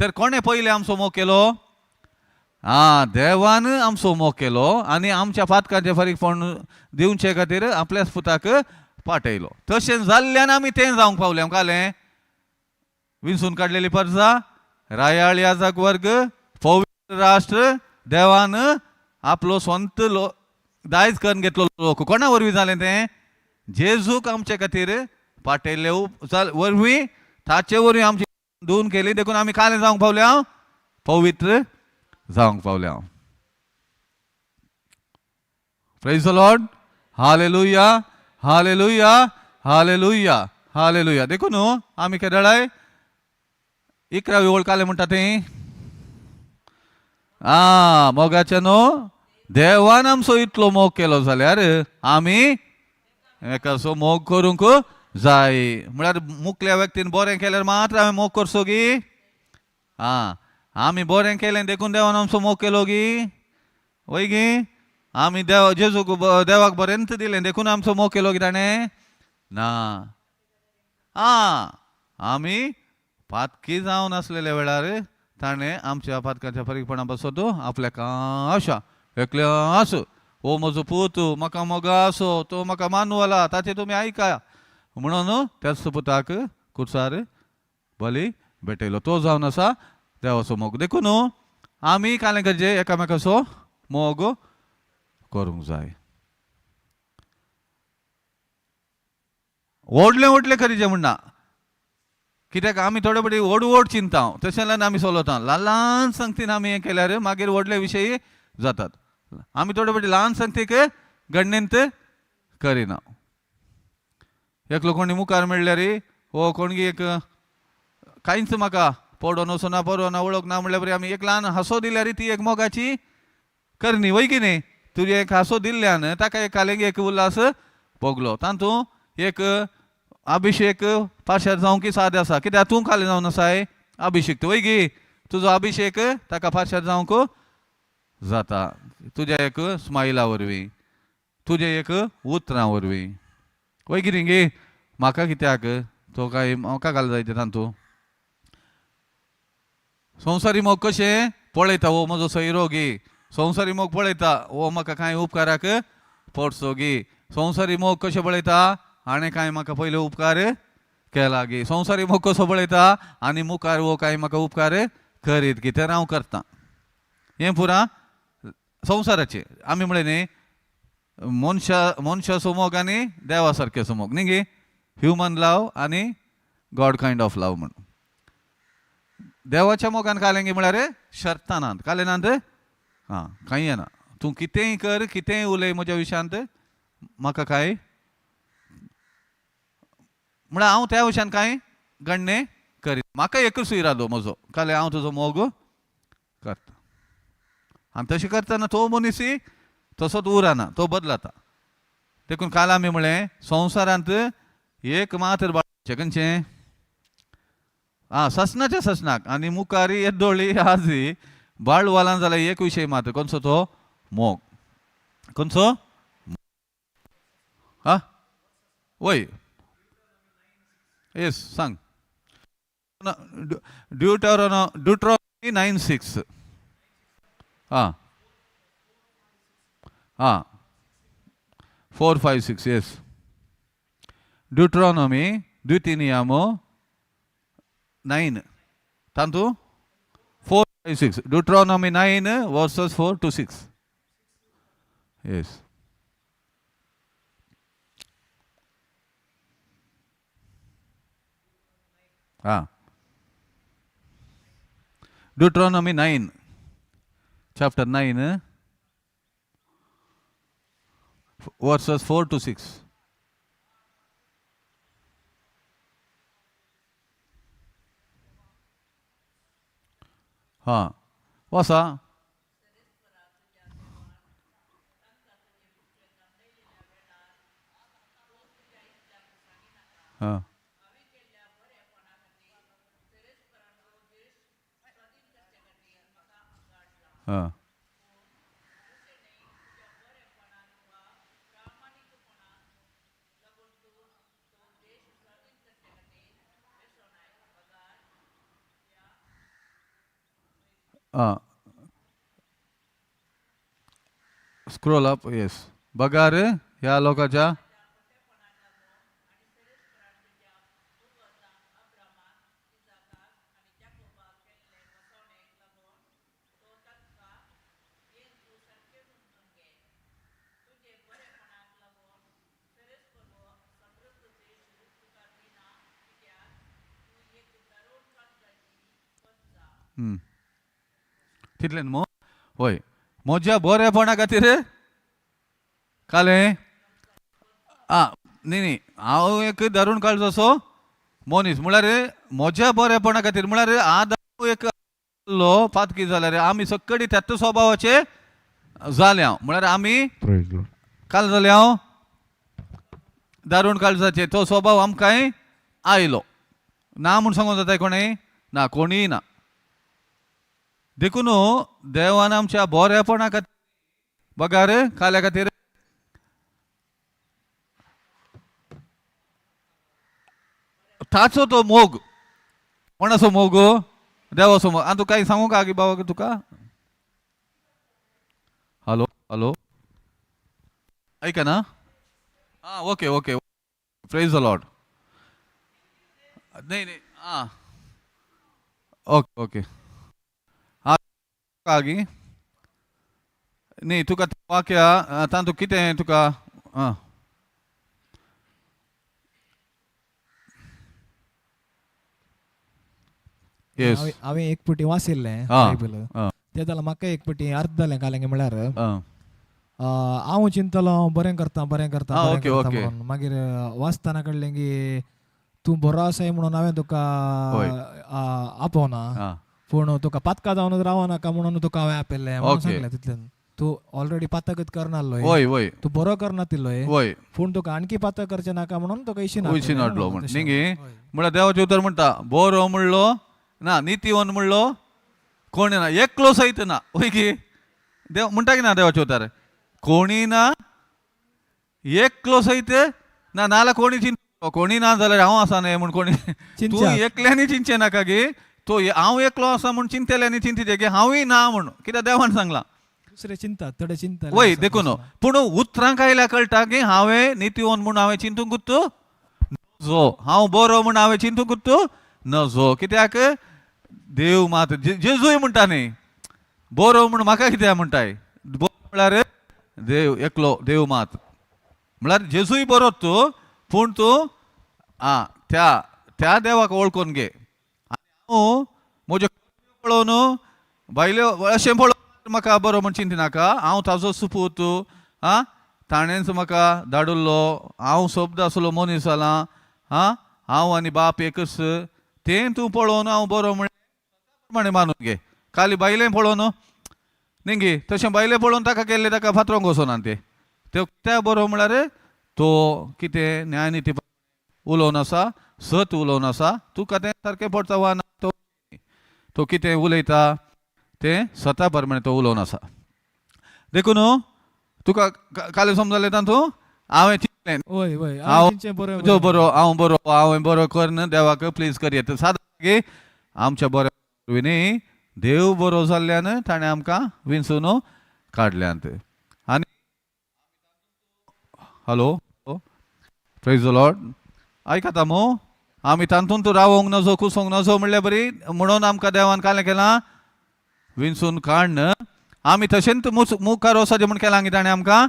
तर कोणें पयलें आमचो मोग केलो देवान आमचो मोग केलो आनी आमच्या पातकांचें फारीकपण दिवचे खातीर आपल्याच पुताक पाठयलो तशें जाल्ल्यान आमी तें जावंक पावलें कळ्ळें विंचून काडलेली परजा रायाळ याजक वर्ग पवित्र राष्ट्र देवान आपलो स्वंत दायज करून घेतलो लोक कोणा वरवीं जालें तें जेजूक आमचे खातीर पाठयल्ले वरवीं ताचे वरवीं आमची धुवन केली देखून आमी कालें जावंक पावल्या पवित्र जावंक पावल्या praise the lord hallelujah hallelujah hallelujah hallelujah देखून आमी केदाळाय 11वी ओळ कालें म्हणटा तें मोगाचे न्हू देवान आमचो इतलो मोग केलो जाल्यार आमी एकाचो मोग करूंक जाय म्हळ्यार मुखल्या व्यक्तीन बरें केल्यार मात्र आमी मोग करचो गी आमी बरें केलें देखून देवान आमचो मोग केलो गी वय गी आमी जेजूक देवाक बरेंत दिलें देखून आमचो मोग केलो गी ताणें ना आमी पातकी जावन आसलेल्या वेळार ताणें आमच्या पातकाच्या फारीकपणा पासत आपल्याक आशा एकल्या आस ओ म्हजो पूत म्हाका मोगा आसो तो म्हाका मानवला ताचे तुमी आयका म्हणून त्याच पुताक कुसार बली भेटयलो. तो जावन आसा देवाचो मोग. देखून आमी कालें गरजे एकामेकाचो मोग करूंक जाय. व्हडलें व्हडलें करीचें म्हणना, कित्याक आमी थोडे बडी व्हड व्हड चिंता तशें जाल्यार आमी चलता. ल्हान ल्हान संगतीन आमी हें केल्यार मागीर व्हडले विशयी जातात. आमी थोडे बडी ल्हान संगतीक गणनेंत करिना. एकलो कोणी मुखार मेळ्ळ्यार वो कोणगी एक कांयच म्हाका पडो नसो ना पडो ना वळख ना म्हणल्यार बरी आमी एक ल्हान हांसो दिल्यार ती एक मोगाची करणी वय की न्ही. तुजें एक हांसो दिल्ल्यान ताका एक कालेंग एक उल्हास भोगलो. तातूंत एक अभिषेक पाशार जावंक साद आसा. कित्याक तूं कालें जावन आसाय अभिषेक वय गी. तुजो अभिषेक ताका पाशार जावंक जाता. तुज्या एक स्मायला वरवीं, तुजे एक उतरां वरवीं वय कितें गे. म्हाका कित्याक तो काय म्हाका घाल जाय तातूंत संवसारी मोग कशें पळयता. वो म्हजो सैरो गे. संवसारी मोग पळयता वो म्हाका कांय उपकाराक पडचो गे. संवसारी मोग कशें पळयता हाणें कांय म्हाका पयले उपकार केला गे. संवसारी मोग कसो पळयता आनी मुखार वो कांय म्हाका उपकार करीत गे तर हांव करतां. हें पुरा संवसाराचें. आमी म्हळें न्ही मनशाचो मोग आनी देवा सारकेचो मोग न्ही गे. ह्युमन लव आनी गॉड कायंड ऑफ लव म्हणून. देवाच्या मोगान कालें गे म्हळ्यार शर्तां नात. कालें नात हां कांय येना. तूं कितेंय कर कितेंय उलय म्हज्या विशयांत म्हाका कांय म्हळ्यार हांव त्या विशयान कांय गणने करीत. म्हाका एकूच इरादो म्हजो काले हांव तुजो मोग करता. आनी तशें करतना तो मनीसय तसोच उरना, तो बदलता. देखून काल आमी म्हळें संवसारांत एक मात्र बाळगचें खंयचें ससनाच्या ससनाक आनी मुखारी येदोळी आजी बाळवालां जाल्यार एक विशय मात खंयचो तो मोग. खंयचो वय येस सांग. Deuteronomy 9:6 4, 5, 6 yes. ड्युट्रॉनॉमी द्वितीनियमो 9 तांतू 4, 5, 6. Deuteronomy 9 verses 4 to 6 yes. Deuteronomy 9 chapter 9 verses 4 to 6. वासा. Scroll up yes. बगार ह्या लोकांच्या तितलें न्हू. होय म्हज्या बरेपणा खातीर कालें न्ही न्ही हांव एक धरून काळजो असो मनीस म्हळ्यार म्हज्या बरेपणा खातीर म्हळ्यार आदार एक पातकी जाल्यार आमी सक्कडी त्याच स्वभावाचे जाले. हांव म्हळ्यार आमी काल जाले हांव दारूण काळजाचे तो स्वभाव आमकांय आयलो ना म्हूण सांगूंक जाता कोणें ना कोणीय ना. देखून देवान आमच्या बरेपणा खातीर बगार काल्या खातीर ताचो तो मोग कोणाचो मोग देवाचो मोग. तूं काही सांगू का आगी बाबा तुका. हॅलो हॅलो ऐका ना. Okay okay praise the Lord. नाही नाही हां ओके ओके हां आगी न्ही तुका वाक्य तातूंत कितें तुका आं येस हांवें एक फावटी वाचिल्लें बायबल तें जाल्यार म्हाका एक फावटी अर्थ जालें कालेंगे म्हळ्यार हांव चिंतलो बरें करता बरें करता बरें ओके, करता ओके. म्हणून मागीर वाचतना कळलें की तूं बरो आसाय म्हणून हांवें तुका होय. आपोवना हां पूण तुका पातका जावनूच रावनाका म्हणून तुका हांवें आपयल्लें म्हणून ओके. सांगलें तितल्यान तूं ऑलरेडी पातकच करनासलोय वय वय तूं बरो करनातिल्लोय वय पूण तुका आणखी पातक करचें नाका म्हणून तुका इशी उयशी नाडलो म्हण निंगी म्हळ्यार देवाचें उतर म्हणटा बरो म्हणलो ना नितीवन म्हणलो कोणी ना एकलो सयत ना वय की देव म्हणटा की ना देवाचें उतर कोणी ना एकलो सयत ना नाल्यार कोणी चिंत कोणी ना जाल्यार हांव आसा न्ही म्हण कोणी तूं एकल्यानी चिंतचें नाका गे तो हांव एकलो आसा म्हण चिंतल्यानी चिंतीचे गे हांवूय ना म्हण कित्याक देवान सांगलां दुसरे चिंता थोडे चिंता वय देखून पूण उतरांक आयल्या कळटा की हांवें नितीवन म्हूण हांवें चिंतूंकूच जो हांव बरो म्हूण हांवें चिंतूंकूच नजो कित्याक देव मात जेजूय म्हणटा न्ही बरो म्हूण म्हाका कित्याक म्हणटाय बरो म्हळ्यार देव एकलो देव मात म्हळ्यार जेजूय बरोच तूं पूण तूं आं त्या देवाक वळखून घे हांव म्हज्यो पळोवन बायल्यो अशें पळोवन म्हाका बरो म्हण चिंतिनाका हांव ताजो सुपूत आं ताणेंच म्हाका धाडुल्लो हांव शब्द आसलो मनीस जालां हांव आनी बाप एकच तें तूं पळोवन हांव बरो म्हणे मानून घे खाली बायलें पळोवन न्ही तशें बायलें पळोवन ताका केल्लें ताका फातरोंक वचोना ते कित्याक बरो म्हळ्यार तो कितें न्यायनिती उलोवन आसा सत उलोवन आसा तुका तें सारकें पडटा वा ना तो कितें उलयता तें सता प्रमाणे तो उलोवन आसा देखून तुका काल समजलें तातूंत हांवें चिंतलें वय वय हांव बरो हांवें बरो करन देवाक प्लीज करयत सादारण आमच्या बऱ्या न्ही देव बरो जाल्ल्यान ताणें आमकां विंचून काडल्यांत आनी हॅलो प्रेज द लॉर्ड आयकता मो आमी तातूंत रावोंक नजो कुसोंक नजो म्हणल्यार बरी म्हणून आमकां देवान कालें केलां विंचून काडन आमी तशेंच मुखार वचचें म्हण केलां गे ताणें आमकां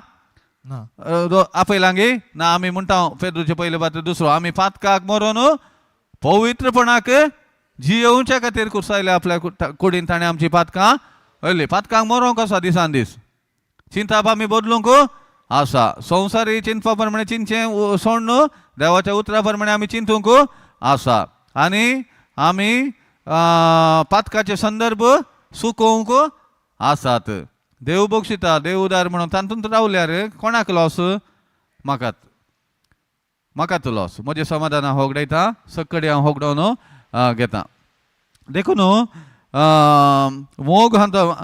आपयलां गे ना आमी म्हणटा फेद्रूचे पयले पात्र दुसरो आमी पातकाक मरोन पवित्रपणाक जियेवच्या खातीर कुसायल्या आपल्या कुडीन ताणें आमची पातकां हयली पातकांक मरोंक आसा दिसान दीस चिंताप आमी बदलूंक आसा संवसारी चिंतपा प्रमाणे चिंतचें सोड न्हू देवाच्या उतरा प्रमाणे आमी चिंतूंक आसा आनी आमी पातकाचे संदर्भ सुकोवंक आसात देव बक्षिता देव उदार म्हणून तातूंत रावल्यार कोणाक लॉस म्हाकाच लॉस म्हजें समाधान हांव होगडायता सक्कडी हांव होगडोवन घेता देखून मोग हांता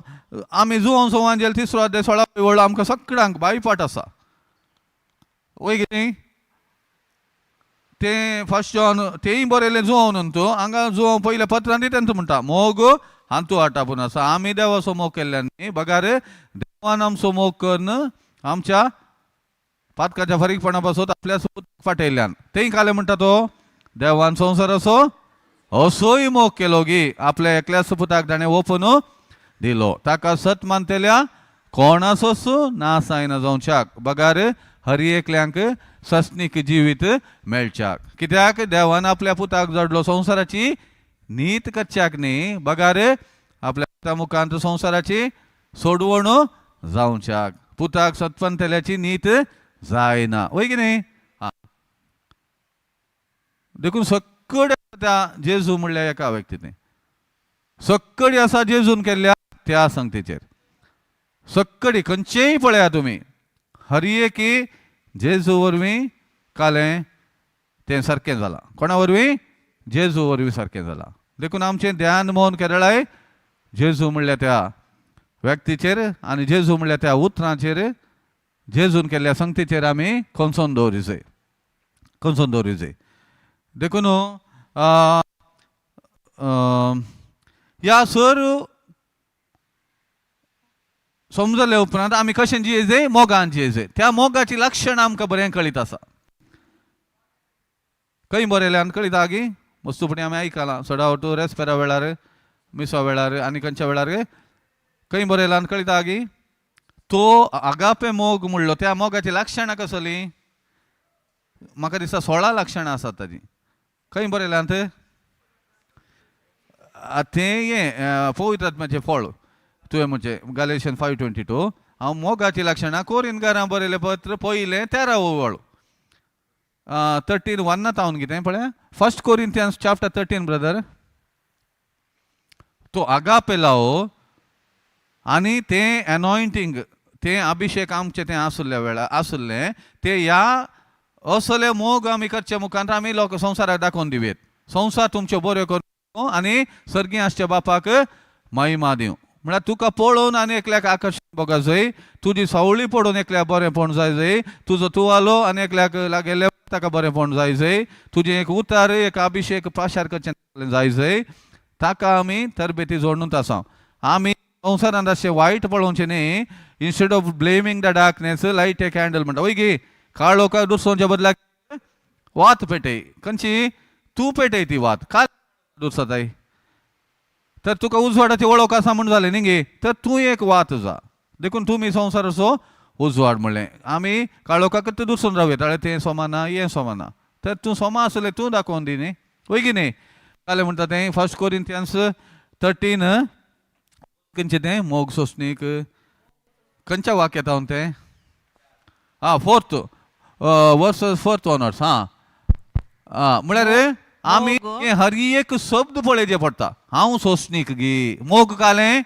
आमी जुवोन संवांजेल तिसरो अध्याय 16 वळो आमकां सगळ्यांक बायपाट आसा वय कितें तें फर्स्ट जॉन तेंय बरयलें जुवोन तूं हांगा जुवो पयल्या पत्रांत तेंच म्हणटा मोग हांतू आटापून आसा आमी देवाचो मोग केल्ल्यान न्ही बगार देवान आमचो मोग करन आमच्या पातकाच्या फारीकपणा पासून आपल्या फाटयल्यान तेंय काले म्हणटा तो देवान संवसार असोय मोग केलो गी आपल्या एकल्या सुपुताक ताणें ओपून दिलो ताका सत मानतेल्या कोणाचोच नाश जायना जावच्याक बगार हर एकल्यांक सस्नीक जिवीत मेळच्याक कित्याक देवान आपल्या पुताक जोडलो संवसाराची नीत करच्याक न्ही बगार आपल्या पुता मुखांत संवसाराची सोडवण जावच्याक पुताक सतपंतेल्याची नीत जायना वय की न्ही देखून सक्कड त्या जेजू म्हणल्या एका व्यक्तीने सक्कडी आसा जेजून केल्ल्या त्या संगतीचेर सक्कडी खंयचेय पळया तुमी हर एकी जेजू वरवीं कालें तें सारकें जालां कोणा वरवीं जेजू वरवीं सारकें जालां देखून आमचें ध्यान मोहन केरळाय जेजू म्हणल्या त्या व्यक्तीचेर आनी जेजू म्हणल्या त्या उतरांचेर जेजून केल्ल्या संगतीचेर आमी खंचोन दवरिजे देखून ह्या सर समजले उपरांत आमी कशें जियेजे मोगान जियेजे त्या मोगाची लक्षण आमकां बरें कळीत आसा खंय बरयल्यान कळिता गी मस्तपणी आमी आयकलां सडावटू रेस्पेरा वेळार मिसा वेळार आनी खंयच्या वेळार खंय बरयलां कळटा की तो आगापे मोग म्हणलो त्या मोगाची लक्षणां कसली म्हाका दिसता 16 लक्षणां आसात ताजी खंय बरयलां तें हें पवित्र आत्म्याचें फळ तुवें म्हणजे गॅलेशियन 5:22 हांव मोगाची लक्षणां कोरिंथकारां बरयलें पत्र पयलें 13 ओवळ 13:1 हांव कितें पळय 1 Corinthians chapter 13 ब्रदर तो आगापे लाव आनी तें एनॉयंटींग तें अभिषेक आमचें तें आसुल्ल्या वेळार आसुल्लें तें ह्या असले मोग आमी करचे मुखांत आमी लोक संवसाराक दाखोवन दिवेत संवसार तुमच्यो बऱ्यो करूं आनी सर्गी आसच्या बापाक महिमा दिवं म्हळ्यार तुका पळोवन आनी एकल्याक आकर्षण बघा जाय तुजी सवळी पळोवन एकल्याक बरेंपण जाय जाय तुजो तुवालो आनी एकल्याक लागेल्ले ताका बरेंपण जाय जाय तुजें एक उतार एक अभिषेक प्रचार करचें जाय जाय ताका आमी तरबेती जोडून आसा आमी संवसारांत अशें वायट पळोवचें न्ही instead of blaming the darkness light A candle म्हणटा वय गे काळो काय दुसरोच्या बदलाक वात पेटय खंयची तूं पेटय ती वात का दुसताय तर तुका उजवाडाची वळख आसा म्हूण जालें न्ही गे तर तूं एक वात जा देखून तुमी संवसार असो उजवाड म्हणलें आमी काळोखाक ते दुसून रावयता तें सोमाना हें सोमाना तर तूं सोमा आसलें तूं दाखोवन दी न्ही वय की न्ही जालें म्हणटा तें 1 Corinthians 13 खंयचें तें मोग सोंसणीक खंयच्या वाक्यात हांव तें 4th वर्स 4th ऑनर्स म्हळ्यार आमी हर एक शब्द पळयचे पडटा हांव सोंसणीक गे मोग कालें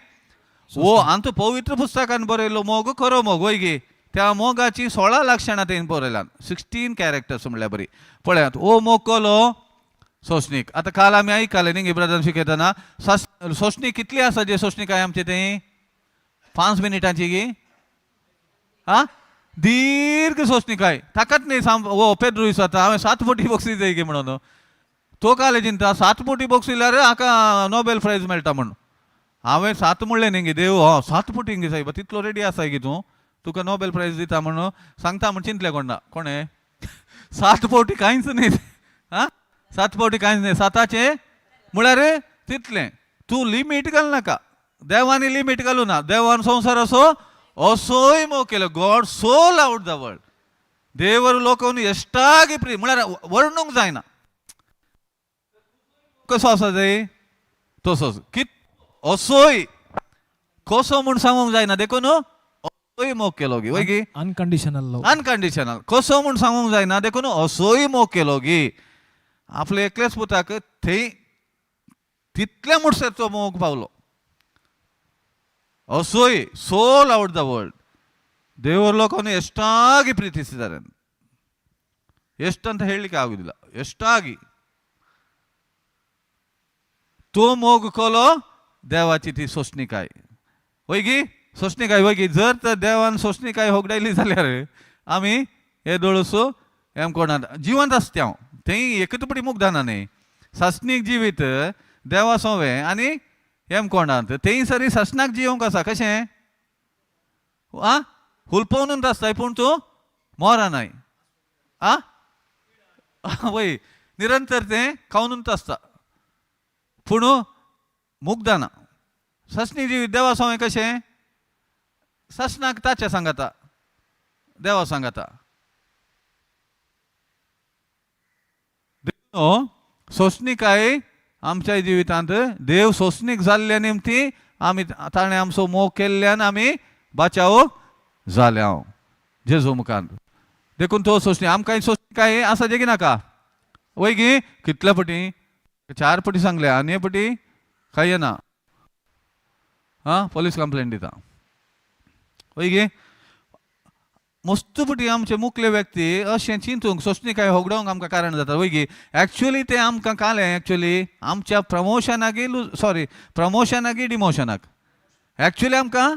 वो आमचो पवित्र पुस्तकान बरयलो मोग खरो मोग वय गे त्या मोगाची 16 लक्षणां तेणें बरयल्यात 16 कॅरेक्टर्स म्हणल्यार बरी पळयात ओ मोग कलो सोंसणीक आतां काल आमी आयकलें न्ही ब्रदर शिकयतना सोंसणीक कितली आसा जे सोंसणीक आमचें तें 5 मिनिटांची गे दीर्घ सोंसणीकाय ताकाच न्ही वो पेद्रू जाता हांवें 7 पोटी बक्षीस जाय गे म्हणून तो काले चिंता 7 पोटी बक्षिल्यार हाका नोबेल प्रायज मेळटा म्हणून हांवें 7 म्हणलें न्ही गे देव 7 पोटी गे सायबा तितलो रेडी आसा गे तूं तुका नोबेल प्रायज दिता म्हणून सांगता म्हण चिंतलें कोणें 7 पोटी कांयच न्ही 7 पोटी कांयच न्ही 7चे म्हळ्यार तितलें तूं लिमीट घाल नाका देवानी लिमीट घालूं ना देवान संवसार असोय मोग केलो God so loved the world देवर लोकांनी एश्टागी प्रिय म्हळ्यार वर्णूंक जायना कसो आसा जाय तसोच कित असोय कसो म्हूण सांगूंक जायना देखून असोय मोग केलो गे वय गे अनकंडिशनल कसो म्हूण सांगूंक जायना देखून असोय मोग केलो गे आपले एकलेच पुताक थंय तितले म्हणसर तो मोग पावलो असोय सो लावड द वर्ल्ड ದೇವರ ಲೋಕವನ್ನು ಎಷ್ಟಾಗಿ ಪ್ರೀತಿಸಿದ್ದಾರೆ ಎಷ್ಟಂತ ಹೇಳಲಿಕ್ಕೆ ಆಗುದಿಲ್ಲ ಎಷ್ಟಾಗಿ तो मोग कोलो देवाची ती सोसणीकाय वयगी सोसणीकाय वयगी जर तर देवान सोसणीकाय होगडायली जाल्यार आमी हे दोळसो हें कोणा जिवंत आसता हांव थंय एकतपडी मुग्धाना न्ही ससणीक जिवीत देवा सोवे आनी हें कोणात थंय सरी ससनाक जिवंक आसा कशें हुलपवनूच आसताय पूण तूं मोरानाय वय निरंतर तें खावनूच आसता पूण मुग्धाना ससणी जिवीत देवा सोवे कशें ससनाक ताचे सांगता देवा सांगता सोसणीकाय आमच्या जिवितांत देव सोसणीक जाल्ल्या निमती आमी ताणें आमचो मोग केल्ल्यान आमी बाचाव जाल्या जेजू मुखार देखून तो सोसणी आमकां सोसणीकाय आसा जेगी नाका वयगी कितल्या पटी 4 पटी सांगल्या आनी पटी काय येना पोलीस कंप्लेंट दिता वयगी मस्तपटी आमचे मुखले व्यक्ती अशें चिंतूंक सोसणीकाय होगडोवंक आमकां कारण जाता वयगी एक्चुअली तें आमकां कालें एक्चुअली आमच्या प्रमोशनाक डिमोशनाक एक्चुअली आमकां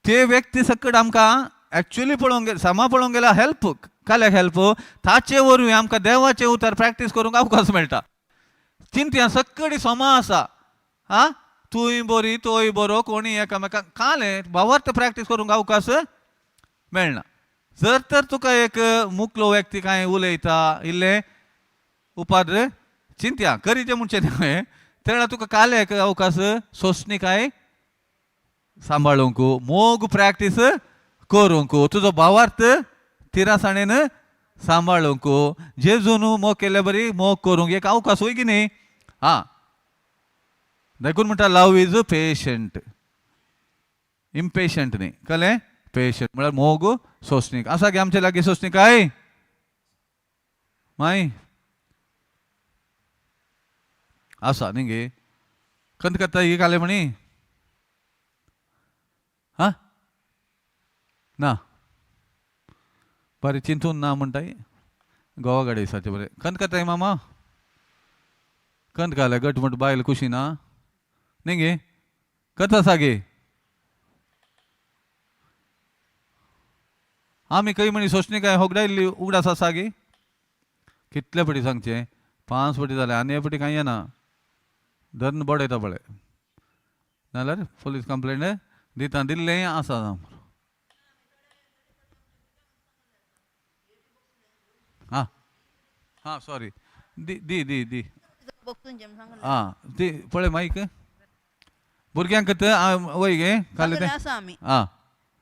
ते व्यक्ती सकट आमकां एक्चुअली पळोवंक समा पळोवंक गेल्यार हेल्प काल्याक हेल्प ताचे वरवीं आमकां देवाचें उतर प्रॅक्टीस करूंक अवकाश मेळटा चिंतया सकडी समा आसा तूंय बरी तोय बरो कोणी एकामेकांक कालें भावार्थ प्रॅक्टीस करूंक अवकाश मेळना जर तर तुका एक मुखलो व्यक्ती कांय उलयता इल्लें उपाद्र चिंत्या करीचे म्हणचे न्हय तेणा तुका काले अवकाश सोसणी काय सांबाळूंक मोग प्रॅक्टीस करूंक तुजो भावार्थ तिरासाणेन सांबाळूंक जेजून मोग केल्या बरी मोग करूंक एक अवकाश होय की न्ही हा देखून म्हणटा लव इज पेशंट इम्पेशंट न्ही कळ्ळें पेशंट म्हळ्यार मोग सोसणीक आसा गे आमचे लागीं सोसणी काय माय आसा न्ही गे कंत करता ही काले म्हणी हा ना बरें चिंतून ना म्हणटाय गोवा गाडयेसाचे बरें कंत करताय मामा कंत घाले गट म्हट बायल खुशी ना न्ही गे कथा सागे आमी खंय म्हणी सोसणी काय होगडायल्ली उगडास आसा गे कितले फाटी सांगचे 5 फाटी जाले आनी हे फाटी कांय येना धਰਨ बडयता पळय नाल्यार पुलीस कंप्लेंट दिता दिल्लें आसा हा हा सॉरी दी दी दी दी हा ती पळय माईक भुरग्यांक वय गे काले ते हा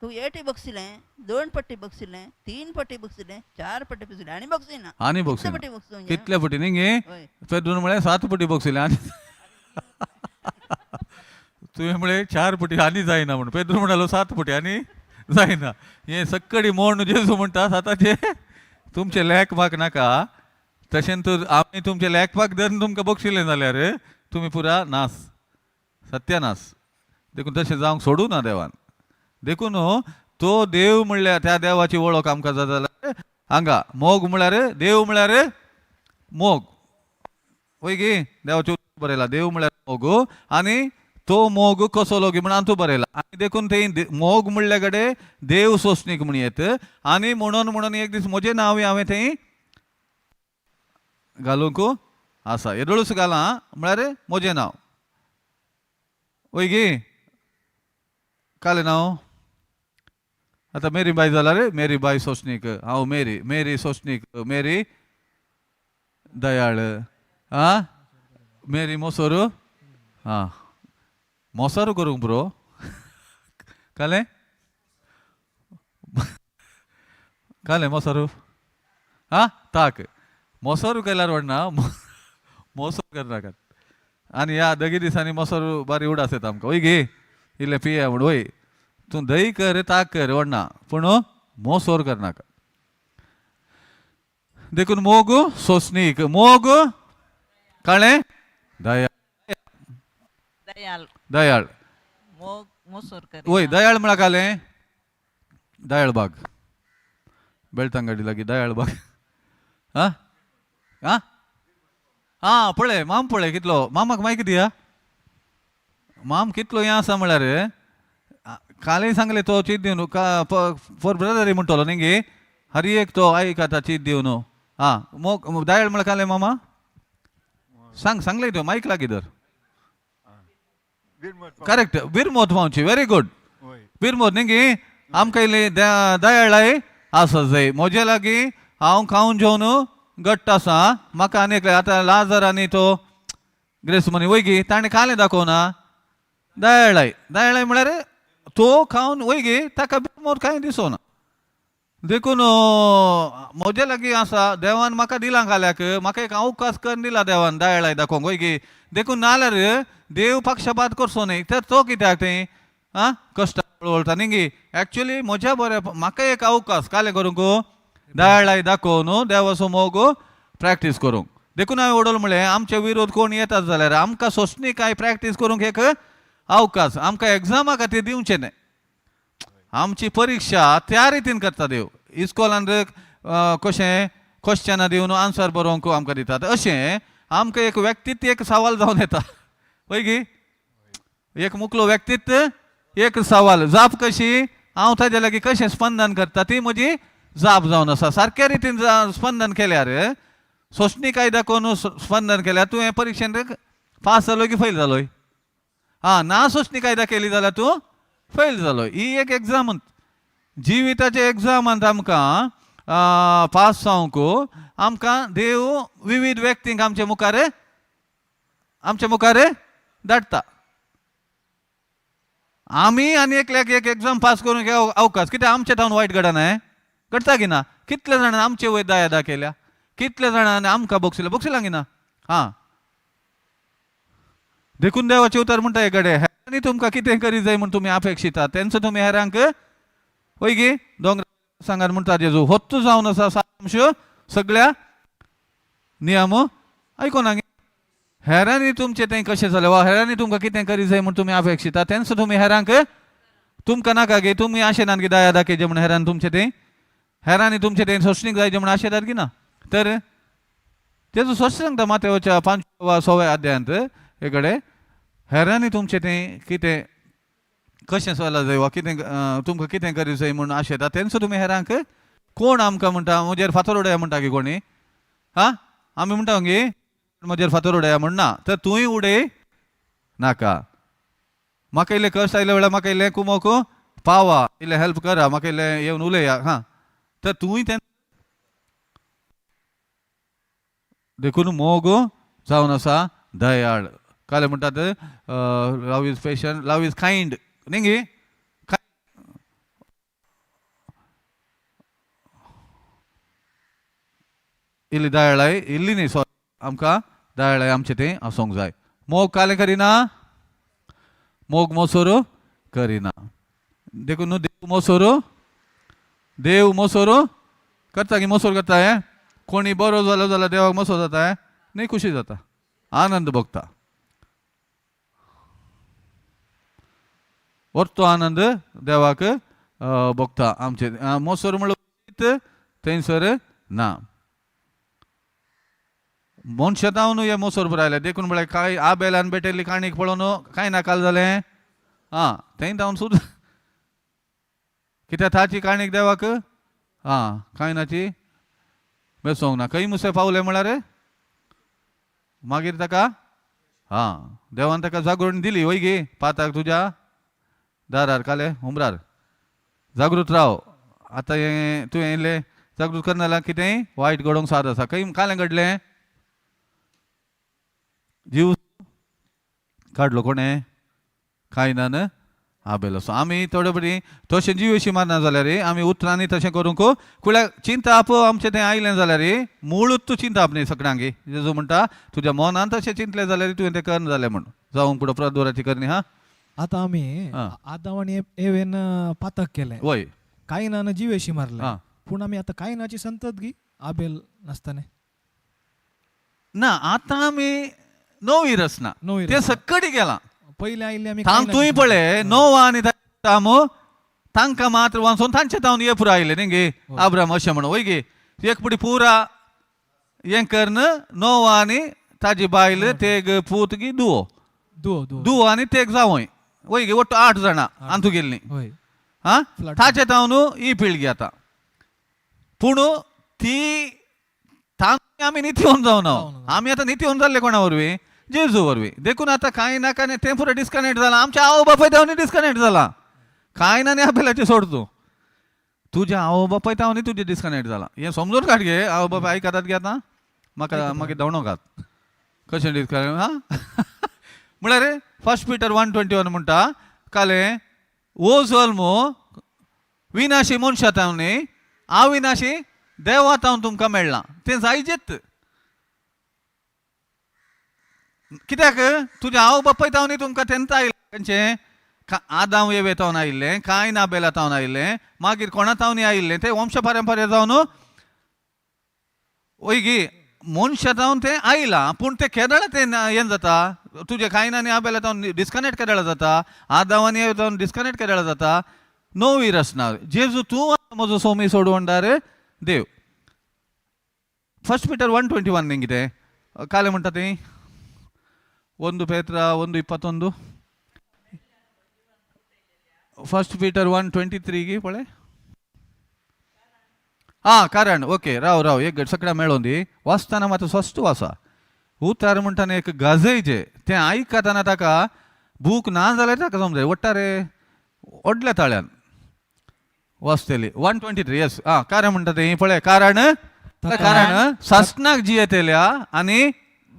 तू 80 बक्षिलें 2 पट्टी बक्षिलें 3 पट्टी बक्षिलें 4 पट्टी बक्षिलें आनी बक्षिना आनी बक्षिना कितले पटी न्ही गे पेद्रून म्हळ्यार 7 पटी बक्षिले आनी तुवें म्हळें 4 पटी आनी जायना म्हण पेद्रून म्हणालो 7 पटी आनी जायना हे सक्कडी मोड जेजू म्हणटा आतांचे तुमचे लेखपाक नाका तशें तर आमी तुमचे लेखपाक धरून तुमकां बक्षिलें जाल्यार तुमी पुरा नास सत्यानास देखून तशें जावंक सोडूं ना देवान देखून तो देव म्हणल्यार त्या देवाची वळख आमकां जाता जाल्यार हांगा मोग म्हळ्यार देव म्हळ्यार मोग वय गे देवाचे बरयला देव म्हळ्यार मोग आनी तो मोग कसो लोगी म्हण हातूं बरयला आनी देखून थंय मोग म्हणले कडेन देव सोसणीक म्हण येत आनी म्हणून एक दीस म्हजें नांव हांवें थंय घालूंक आसा येदोळूच घालां म्हळ्यार म्हजें नांव वय गे कालें नांव आतां मेरी बाई जाल्यार मेरी बाई सोसणीक हांव मेरी मेरी सोसणीक मेरी दयाळ आ मेरी मोसोरू हा मोसारू करूंक पुरो कालें कालें मोसारू हा ताक मोसारू केल्यार व्हडना मोसोर करनाकात आनी ह्या दगी दिसांनी मोसारू बारी उडास येता आमकां वय गे इल्लें पिया म्हण वय तूं दही कर ताक कर व्हडना पूण मोसोर करनाका देखून मोग सोसणीक मोग कळ्ळें दयाळ दयाळ वय दयाळ म्हळ्यार कालें दयाळ बाग बेळतांगडी लागीं दयाळ बाग हा हा हा पळय माम पळय कितलो मामाक माहिती दिया माम कितलो हें आसा म्हळ्यार काले सांगले तो चीत दिवन फॉर ब्रदर म्हणटलो न्ही गे हरी एक तो आयक आतां चीत दिवन हा मोग दयाळ म्हळ्यार काले मामा सांगले तो माईक लागीं धर करेक्ट बिरमोत मावची व्हेरी गुड बिरमोत न्ही गे आमकां इल्ली दयाळाय आसा जाय म्हजे लागीं हांव खावन जेवन घट्ट आसा म्हाका आनी आतां लाजर आनी तो ग्रेस मनी वय गे ताणें कालें दाखोवना दयाळाय म्हळ्यार तो खावन वय गे ताका बिरमोत कांय दिसोना देखून म्हजे लागीं आसा देवान म्हाका दिला काल्याक म्हाका एक अवकाश करून दिला देवान दयाळाय दाखोवंक वय गे देखून नाल्यार देव पक्षपात करचो न्ही तर तो कित्याक तें आ कश्ट पळवता न्ही गे एक्चुली म्हज्या बऱ्या म्हाका एक अवकाश कालें करूंक दयाळाय दाखोवन देवाचो मोग प्रॅक्टीस करूंक देखून हांवें ओडोल म्हळें आमचे विरोध कोण येतात जाल्यार आमकां सोसणी काय प्रॅक्टीस करूंक एक अवकाश आमकां एग्जामा खातीर दिवचें न्हय आमची परीक्षा त्या रितीन करता देव इस्कॉलान कशें क्वेश्चनां दिवन आन्सर बरोवंक आमकां दितात अशें आमकां एक व्यक्तीत एक सवाल जावन येता वय गे एक मुखलो व्यक्तीत एक सवाल जाप कशी हांव ताज्या लागीं कशें स्पंदन करता ती म्हजी जाप जावन आसा सारक्या रितीन स्पंदन केल्यार सोसणी कायदा कोण स्पंदन केल्यार तुवें परीक्षेन पास जालो की फेल जालोय हा ना सोसणी कायदा केली जाल्यार तूं फेल जालो ही एक एग्जाम जिविताच्या एग्जामांत आमकां पास जावंक आमकां देव विविध व्यक्तींक आमचे मुखार आमच्या मुखार धाडटा. आमी आनी एकल्याक एक एग्जाम पास करूंक अवकाश कित्याक आमचे थावन वायट घडना घडटा की ना. कितले जाणांनी आमचे वयर दायादा केल्या, कितले जाणांनी आमकां बक्षिलां की ना. हां देखून देवाचे उतर म्हणटा हे गडे हेरांनी तुमकां कितें करी जाय म्हूण तुमी अपेक्षिता तेंचो तुमी हेरांक वय गे दोंगरा सांगात म्हणटा जेजू. होत्तू जावन आसा सारांश सगळ्या नियम आयकोना. हेरांनी तुमचें तें कशें जालें वा हेरांनी तुमकां कितें करी जाय म्हूण तुमी अपेक्षिता तेंचो तुमी हेरांक तुमकां नाका गे. तुमी आशेनात गे दाया दाखयचे म्हूण हेरांनी तुमचें तें हेरांनी तुमचें तें सोंसणीक जायचें म्हूण आशेतात की ना. तर तेजो स्पश्ट सांगता मातेवाच्या 5 वा 6 अध्यायांत हे कडेन हेरांनी तुमचें तें कितें कशें चला जाय वा कितें तुमकां कितें करी जाय म्हूण आशेता तेंचो तुमी हेरांक कोण आमकां म्हणटा म्हजेर फातर उडया म्हणटा गे कोणी. हां आमी म्हणटा गे म्हजेर फातर उडया म्हण ना. तर तुंय उडय नाका. म्हाका इल्लें कश्ट आयल्या वेळार म्हाका इल्लें कुमोक पावा इल्लें हेल्प करा म्हाका इल्लें येवन उलया. हां तर तुंय तें देखून मोग जावन आसा दयाळ. काले म्हणटात love is patient love is kind न्ही गे. इल्ली दयाळाय इल्ली न्ही सॉरी आमकां दयाळाय आमचें तें आसूंक जाय. मोग कालें करिना मोग मोसोर करिना. देखून न्हू देव मोसोर करता की मोसोर करता. हे कोणी बरो जालो जाल्यार देवाक मोसो जाता न्ही खुशी जाता आनंद भोगता. तो आनंद देवाक भोगता. आमचे मोसोर म्हणल्यार थंयसर ना. मनशां जावन हे मोसोर रावले देखून म्हळ्यार काय आबेलान बेटेल्ली काणीक पळोवन कांय नाकाल जालें. हां थंय जावन सुद्दां कित्याक ताची काणीक देवाक हां कांयनाची बेसोंक ना. खंय मुसे पावले म्हळ्यार मागीर ताका हां देवान ताका जागृण दिली वय गे पाताक तुज्या दारार काले उमरार जागृत राव. आतां हें तुवें येयलें जागृत करना जाल्यार कितेंय वायट घडोवंक साद आसा. खंय कालें घडलें जीव काडलो कोणें कायनान आबेल. सो आमी थोडे बरी तशें जीव अशी मारना जाल्यार आमी उतरांनी तशें करूंक कुळ्या चिंता आप आमचें तें आयलें जाल्यार मुळूच तूं चिंता आप न्ही सगळ्यांक. जेजू म्हणटा तुज्या मनान तशें चिंतलें जाल्यार तुवें तें करना जालें म्हण जावंक पुढे प्रद्वाराची करणी. हां आतां आमी आदाम आनी एवेन पातक केलें वय कायनान जीवेशी मारले. पूण आमी आतां कायनाची संतत गी आबेल नासताना ना. आतां आमी नवी रचना ते सकडी गेला. पयलीं आयिल्ले आमी तुंय पळय नोवा आनी तांकां मात्र वाचून तांचे तावन ये पुरो आयले न्ही गे आब्राम अशें म्हणून वय गे. एक पुडी पुरा हें करन नोवा आनी ताजी बायल तेग पूत गी दुवो आनी तेग जावय वय गे ಒಟ್ಟು 8 जाणां अंतू गेल्लीं. हां ताचे तावन ही पिळगी आतां. पूण ती आमी नित्योन जावना. आमी आतां नित्योन जाल्ले कोणा वरवीं जेजू वरवीं. देखून आतां कांय नाका तें पुरो डिस्कनेक्ट जाला. आमच्या आवय बापाय तावनी डिस्कनेक्ट जाला. कांय ना आबेलाचें सोड तूं तुज्या आवय बापाय तावनी तुजें डिस्कनेक्ट जाला. हें समजून काड गे. आवय बापाय आयकतात गे आतां म्हाका मागीर दवणो घात कशें डिस्कनेक्ट. हां म्हळ्यार 1 Peter 1:21 म्हणटा कालें वो जल्म विनाशी मनशा तावनी अविनाशी देवा तावन तुमकां मेळ्ळां. तें जायजेत. कित्याक तुज्या आवय बापाय तावनी तुमकां तेन्ना आयलें तेंचें आदाम येवे तावन आयिल्लें कायन आबेला तावन आयिल्लें मागीर कोणा तावनी आयिल्लें तें वंश परंपरे जावन वय गी मनशा जावन तें आयलां. पूण तें केदळ तें हें जाता तुजे कायनानी आबेला तावन डिस्कनेक्ट केदळ जाता. आदाम आनी येवे तावन डिस्कनेक्ट केदळ जाता. नवी रचना जेजू तूं म्हजो सोमी सोडवणदार देव. 1 Peter 1:21 न्ही कितें कालें म्हणटा तें 1 Petra 1:21 1 Peter 1:23 गी पळय. हां कारण ओके राव एक गट सगळ्या मेळोन दी वाचतना मात स्पश्ट वाचा. उतार म्हणटाना एक गाजयचे तें आयकताना ताका भूक ना जाल्यार ताका समजाय वट्टारे ओडल्या ताळ्यान वाचतेली. 1:23 येस. कारण म्हणटा तें पळय कारण सासनाक जियेतेल्या आनी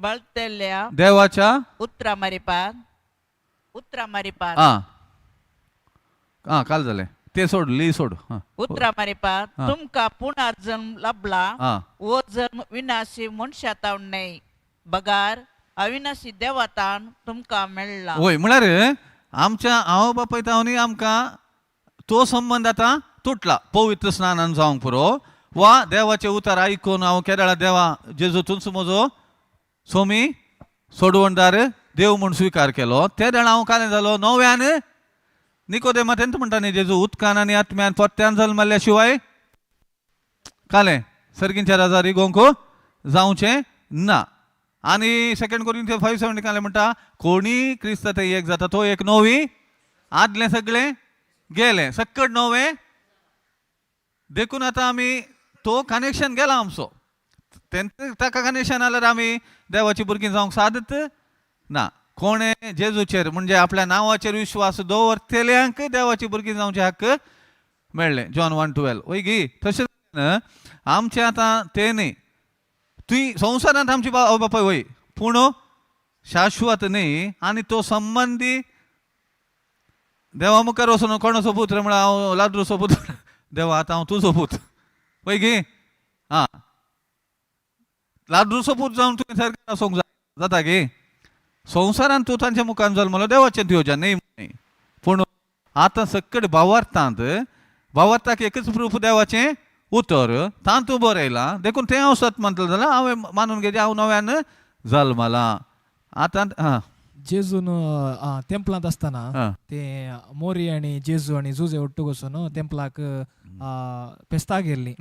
बळतेल्या देवाच्या उतरा मारिपात काल जालें ते सोड ली सोड उतरा मारिपात तुमका पुनर्जन्म लाभला वो जन्म विनाशी मनशाताव नाही बगार अविनाशी देवातान तुमका मेळला. होय म्हळ्यार आमच्या आवय बापायतावनी आमकां तो संबंध आतां तुटला पवित्र स्नानान जावंक पुरो वा देवाचे उतार आयकून हांव केदाळा देवा जेजूतूनच म्हजो सोमी सोडवणदार देव म्हूण स्विकार केलो. त्या वेळा हांव कालें जालो नव्यान निकोदेमा तेंच म्हणटा न्ही जेजू उदकान आनी आत्म्यान परत्यान जल्मल्या शिवाय कालें सर्गींच्या राजार इगोवंक जावचें ना. आनी सेकंड कोरिंथियन्स 5:17 कालें म्हणटा कोणी क्रिस्त थंय एक जाता तो एक नवी आदलें सगळें गेलें सक्कड नवें देखून आतां आमी तो कनेक्शन गेला आमचो ताका कनेक्शन आल्यार आमी देवाची भुरगीं जावंक सादत ना. कोणें जेजूचेर म्हणजे आपल्या नांवाचेर विश्वास दवरतल्यांक देवाची भुरगीं जावचे हक्क मेळ्ळें. जॉन 1:12 वयगी तशें आमचें आतां तें न्ही तुय संवसारांत आमची बापाय वय पूण शाश्वत न्ही आनी तो संबंदी देवा मुखार वचून कोणाचो पुत्र म्हळ्यार हांव लाजरूचो पुत्र देवा आतां हांव तुजो पूत पळय गे लाजरूचो पूत जावन तुवें सारकें आसूंक जाता गे. संवसारांत तूं तांच्या मुखार जल्मलो देवाचें दिवचें न्ही पूण आतां सक्कड भावार्थाक एकच प्रूफ देवाचें उतर तांत तूं बरयलां देखून तें हांव सत म्हणटलो जाल्यार हांवें मानून घेतलें हांव नव्यान जल्मलां. आतां जेजून तेंपलांत आसतना ते मोरी आनी जेजू आनी जुजे ओट्टू वचून तेंपलाक पेस्ताक गेल्लीं.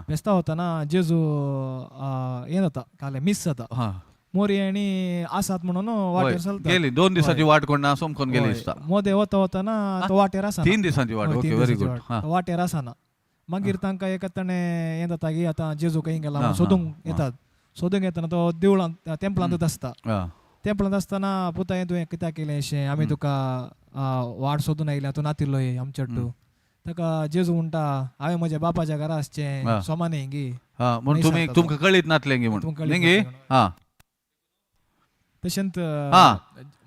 पेस्ता वतना जेजू हें जाता काले मिस जाता मोरी आनी आसात म्हणून वाटेर चलता गेली 2 दिसांची वाट कोण ना सोमकोन गेली दिसता. मोदे वतना तो वाटेर आसा 3 दिसांची वाट. Okay very good. वाटेर आसना मागीर तांकां एक ताणें हें जाता की आतां जेजू खंय गेला सोदूंक येतात. सोदूंक येतना तो देवळांत तेंपलांतूच आसता. तेंपलांत आसतना पुताय तुवें कित्याक केलें अशें आमी तुका वाट सोदून आयल्या तूं नातिल्लोय आमचे अड्डू. ताका जेजू म्हणटा हांवें म्हज्या बापाच्या घरा आसचें सोमाने गी म्हूण तुमकां कळीत नातलें गी म्हूण गे तशेंत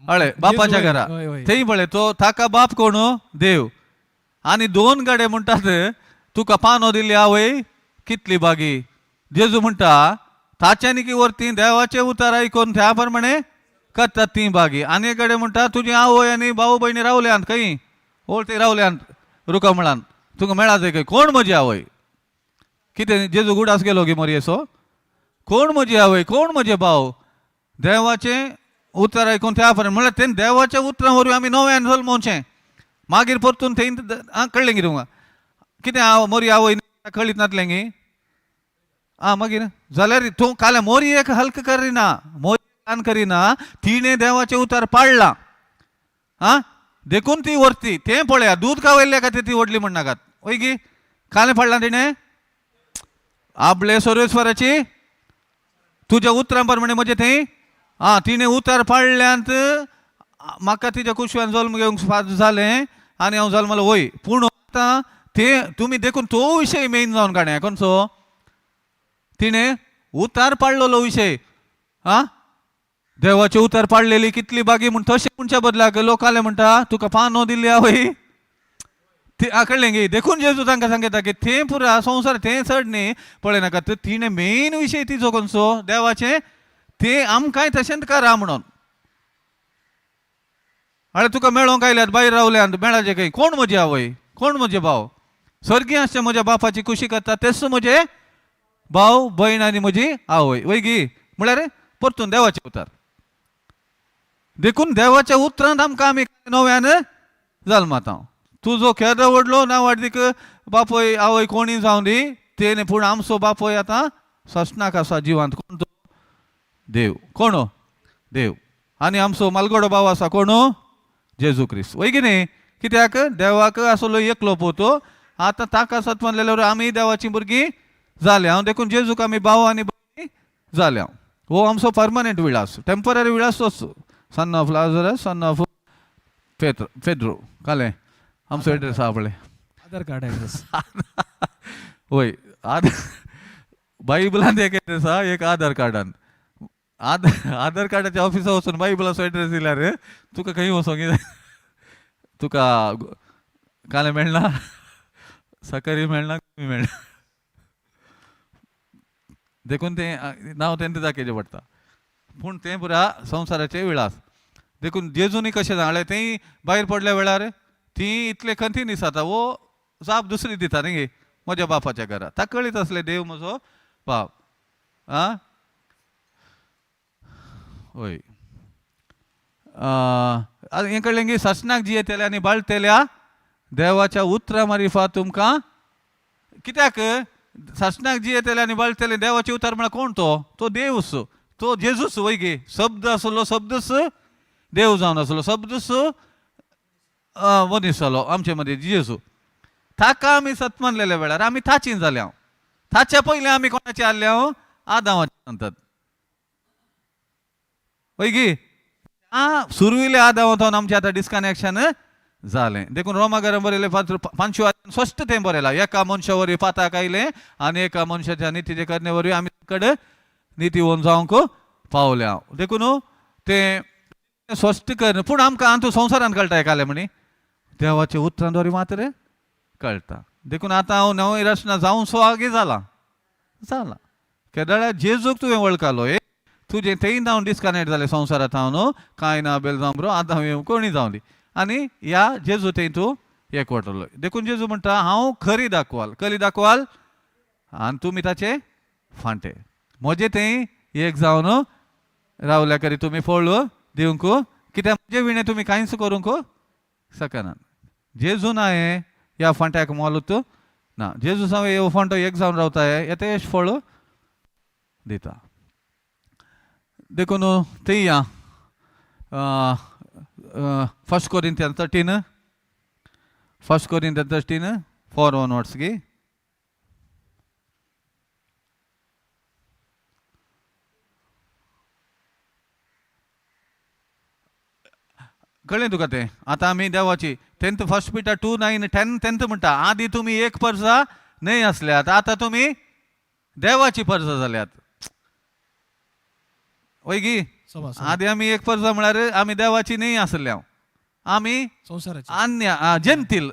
हळे बापाच्या घरा थंय पळय तो ताका बाप कोण देव आनी 2 गाडे म्हणटात तुका पानो दिल्ली आवय कितली बागी. जेजू म्हणटा ताच्यांनी की वरती देवाचे उतार आयकून त्या प्रमाणे करतात ती बागी. आनी एक कडेन म्हणटा तुजी आवय आनी भाऊ भयणी रावल्यांत खंय ओळती रावल्यांत रुकमळांत तुका मेळा जाय खंय. कोण म्हजी आवय कितें जेजू गुडास गेलो गे मोरयेचो कोण म्हजी आवय कोण म्हजे भाव देवाचे उतर आयकून त्या प्रमाणे म्हळ्यार तें देवाच्या उतरां वरवीं आमी नव्यान जल्मोवचें मागीर परतून थंय कळ्ळें गे तुमकां कितें मोरी आवय कळीत नातलें गे मागीर जाल्यार तूं काल्या मोरी एक हल्क करिना मोरी कान करिना तिणें देवाचे उतार पाळला देखून ती व्हरती तें पळया दूद कावयल्ल्या खातीर ती व्हडली म्हण नाकात वय गी कालें पाळलां तिणें आपले सर्वेस्वराची तुज्या उतरां प्रमाणे म्हणजे थंय तिणें उतार पाळल्यांत म्हाका तिच्या कुशव्यान जल्म घेवंक जालें आनी हांव जल्मलो वय. पूण आतां तें तुमी देखून तो विशय मेन जावन काडया खंयचो तिणें उतार पाळलेलो विशय देवाचे उतार पाळलेली कितली बागी म्हूण तशें म्हणच्या बदलाक लोकाले म्हणटा तुका पानो दिल्ली आवय ती कळ्ळें गे. देखून जेजू तांकां सांगता की तें पुरा संवसार तें चड न्ही पळय नाका तिणें मेन विशय तिचो खंयचो देवाचें तें आमकांय तशेंच करा म्हणून. अरे तुका मेळोंक आयल्यात भायर रावल्यांत मेळाचें खंय कोण म्हजी आवय कोण म्हजे भाव सर्गी आसचें म्हज्या बापाची खुशी करता तेच म्हजे भाव भयण आनी म्हजी आवय वय गी. म्हळ्यार परतून देवाचे उतार देखून देवाच्या उतरांत आमकां आमी नव्यान जल्मात. हांव तुजो केदो व्हडलो ना वाडीक बापय आवय कोणी जावं दी तेणे पूण आमचो बापय आतां ससनाक आसा जिवांत कोण तो देव कोण देव आनी आमचो मालगडो भाव आसा कोण जेजू क्रिस्त वय गी न्ही. कित्याक देवाक आसलो एकलो पोतो आतां ताका सत म्हणलेल्यार आमी देवाची भुरगीं जाल्या देखून जेजूक आमी भाव आनी भयणी जाल्या. हो आमचो परमनंट विळास टेम्पररी विळास तोच son of Lazarus son of Pedro कालें आमचो एड्रेस आहा पळय आधार कार्ड एड्रेस वय बायबलांत एक एड्रेस आहा एक आधार कार्डान आधार कार्डाच्या ऑफिसात वचून बायबलाचो एड्रेस दिल्यार तुका खंय वचोंक तुका काले मेळना, साखरी मेळना, कमी मेळना. देखून ते नांव तेंचे दाखयचें पडटा. पूण तें पुरा संवसाराचे विळास. देखून जेजूनी कशें जालें तें भायर पडल्या वेळार ती इतले कंटिन्यूस जाता वो जाप दुसरी दिता न्ही गे म्हज्या बापाच्या घरा. ताका कळीत असले देव म्हजो बाप. होय हें कळलें की ससनाक जियेतेल्या आनी बाळतेल्या देवाच्या उतरा मारिफा तुमकां कित्याक ससनाक जियेतेल्या आनी बाळतेले देवाचे उतार म्हळ्यार कोण तो देवच, तो जेजूच. वय गे शब्द आसलो, शब्दच देव जावन आसलो, शब्दच मनीस जालो आमचे मदीं जेजू. ताका आमी सत मानलेल्या वेळार आमी ताची जाल्या. ताच्या पयलीं आमी कोणाचे आसल्या आदामाचे सांगतात. वय गी सुरविले आदामांतून आमचें आतां डिस्कनेक्शन जालें. देखून रोमाकारांत बरयलें 5 स्पश्ट तें बरयलां. एका मनशा वरवीं पाताक आयलें आनी एका मनशाच्या नितीचे करणे वरवीं आमी कडेन नितीवन जावंक पावल्या. देखून तें स्पश्ट कर. पूण आमकां हातूंत संवसारांत कळटा हें कालें म्हणी देवाच्या उतरां वरवीं मात्र कळटा. देखून आतां हांव नवी रचना जावन सुवागी जाला. केदाळ्या जेजूक तुवें वळखलो तुजें तेंय जावन डिस्कनेक्ट जालें संवसारांत. हांव न्हू कांय ना बेल जावं बरो आतां हांव कोणी जावं आनी ह्या जेजू थंय तूं एकवटलो. देखून जेजू म्हणटा हांव खरी दाखवाल, कली दाखवाल आनी तुमी ताचे फांटे. म्हजें तें एक जावन रावल्या करी तुमी फळ दिवंक, कित्याक म्हजे विणे तुमी कांयच करूंक शकना. जेजू ना हें ह्या फांट्याक मोलूत ना. जेजू हांव हे फांटो एक जावन रावता येतेच फळ दिता. देखून तें या 1 Corinthians 13 4 onwards गे. कळ्ळें तुका तें. आतां आमी देवाची 1 Peter 2:9-10 10 म्हणटा आदी तुमी एक परसा न्हय आसल्यात, आतां तुमी देवाची परसा जाल्यात. वय गी आदी आमी एक परसा म्हळ्यार आमी देवाची न्हय आसल्या. आमी संवसाराचे अन्य जेंतील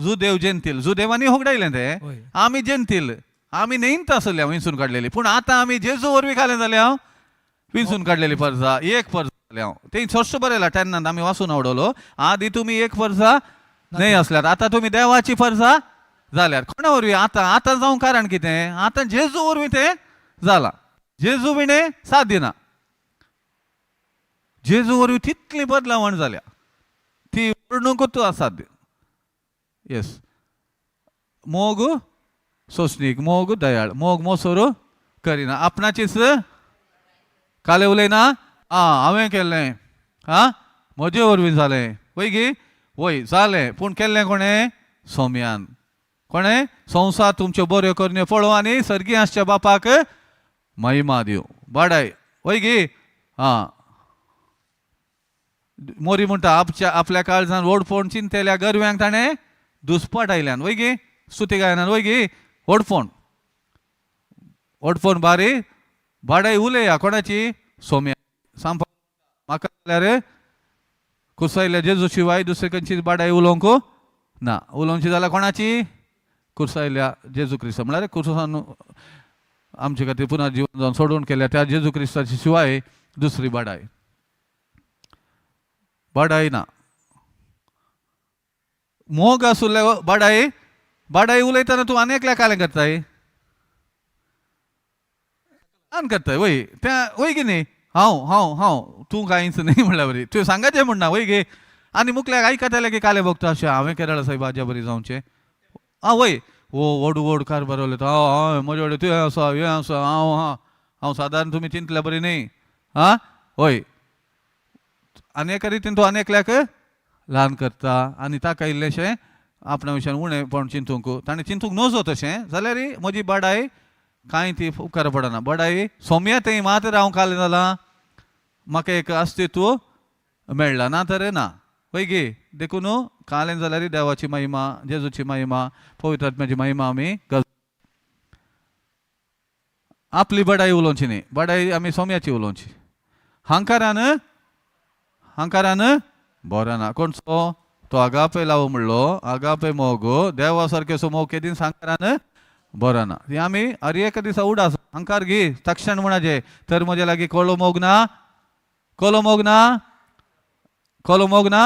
जुदेव जेंतील जुदेवानी होगडायलें तें. आमी जेंतील आमी न्हयंत आसल्या विंचून काडलेली. पूण आतां आमी जेजू वरवीं कालें जाल्या विंचून काडलेली परसा एक परसा जाल्या. तें स्पश्ट बरयलां 10 आमी वाचून आवडलो. आदी तुमी एक परसा न्हय आसल्यात, आतां तुमी देवाची परसा जाल्यात. कोणा वरवीं आतां जावं कारण कितें आतां जेजू वरवीं तें जालां. जेजू विणे साध्य ना. जेजू वरवीं तितली बदलावण जाल्या ती वर्णूंकूच असाध्य. येस मोग सोंसणीक, मोग दयाळ, मोग मोसोर करिना, आपणाचीच काले उलयना हांवें केल्लें म्हजे वरवीं जालें. वय गी वय जालें पूण केल्लें कोणें सोम्यान. कोणें संवसार तुमच्यो बऱ्यो करण्यो पळोव आनी सर्गी आसच्या बापाक महिमा दिवं बाडाय. वय गी मोरी म्हणटा आपल्या काळजान ओडफोण चिंतेल्या गरव्यांक ताणें दुस्पट आयल्यान. वय गी स्तुती गायनान वय गी ओडफोण बारी बाडाय उलया कोणाची सोम्या सांप म्हाका जाल्यार कुसायल्या जेजू शिवाय दुसरे खंयची बाडाय उलोवंक ना. उलोवची जाल्यार कोणाची कुसायल्या जेजू क्रिस्त म्हळ्यार कुसान आमचे खातीर पुनर्जीवन जावन सोडून केल्या त्या जेजू क्रिस्ताची शिवाय दुसरी बाडाय ना. मोग आसुल्ले बाडाय उलयतना तूं आनी एकल्या कालें करताय करताय. वय त्या वय गे न्ही हांव तूं कांयच न्ही म्हणल्यार बरी तुवें सांगाचें म्हणना. वय गे आनी मुखल्याक आयकताले की काले भोगता अशें हांवें केरळ साहेब बाजा बरी जावचें. वय व्हड व्हड कारबार उलयता म्हजे कडेन तुवें आसा हें आसा हांव सादारण तुमी चिंतल्या बरी न्ही. वय आनी एका रितीन तूं आनी एकल्याक ल्हान करता आनी ताका इल्लेशें आपणा विशयान उणेंपण चिंतूंक ताणें चिंतूंक नजो तशें जाल्यार म्हजी बाडाय कांय ती उपकार पडना. बाडाय सोम्या थंय मात हांव कालें जालां म्हाका एक अस्तित्व मेळ्ळां ना तर ना. वय गे देखून कालें जाल्यार देवाची महिमा जेजूची महिमा पवित्र आत्म्याची महिमा आमी आपली बडाई उलोवची न्ही, बडाई आमी सोम्याची उलोवची. हंकारान बरना. कोणसो तो आगापे लावू म्हणलो, आगापे मोगो देवा सारकेसो मोग केदीन हंकारान बरना. ती आमी हर एक दिसा उडास हंकार घे तक्षण म्हणाजे तर म्हजे लागीं कोलो मोग ना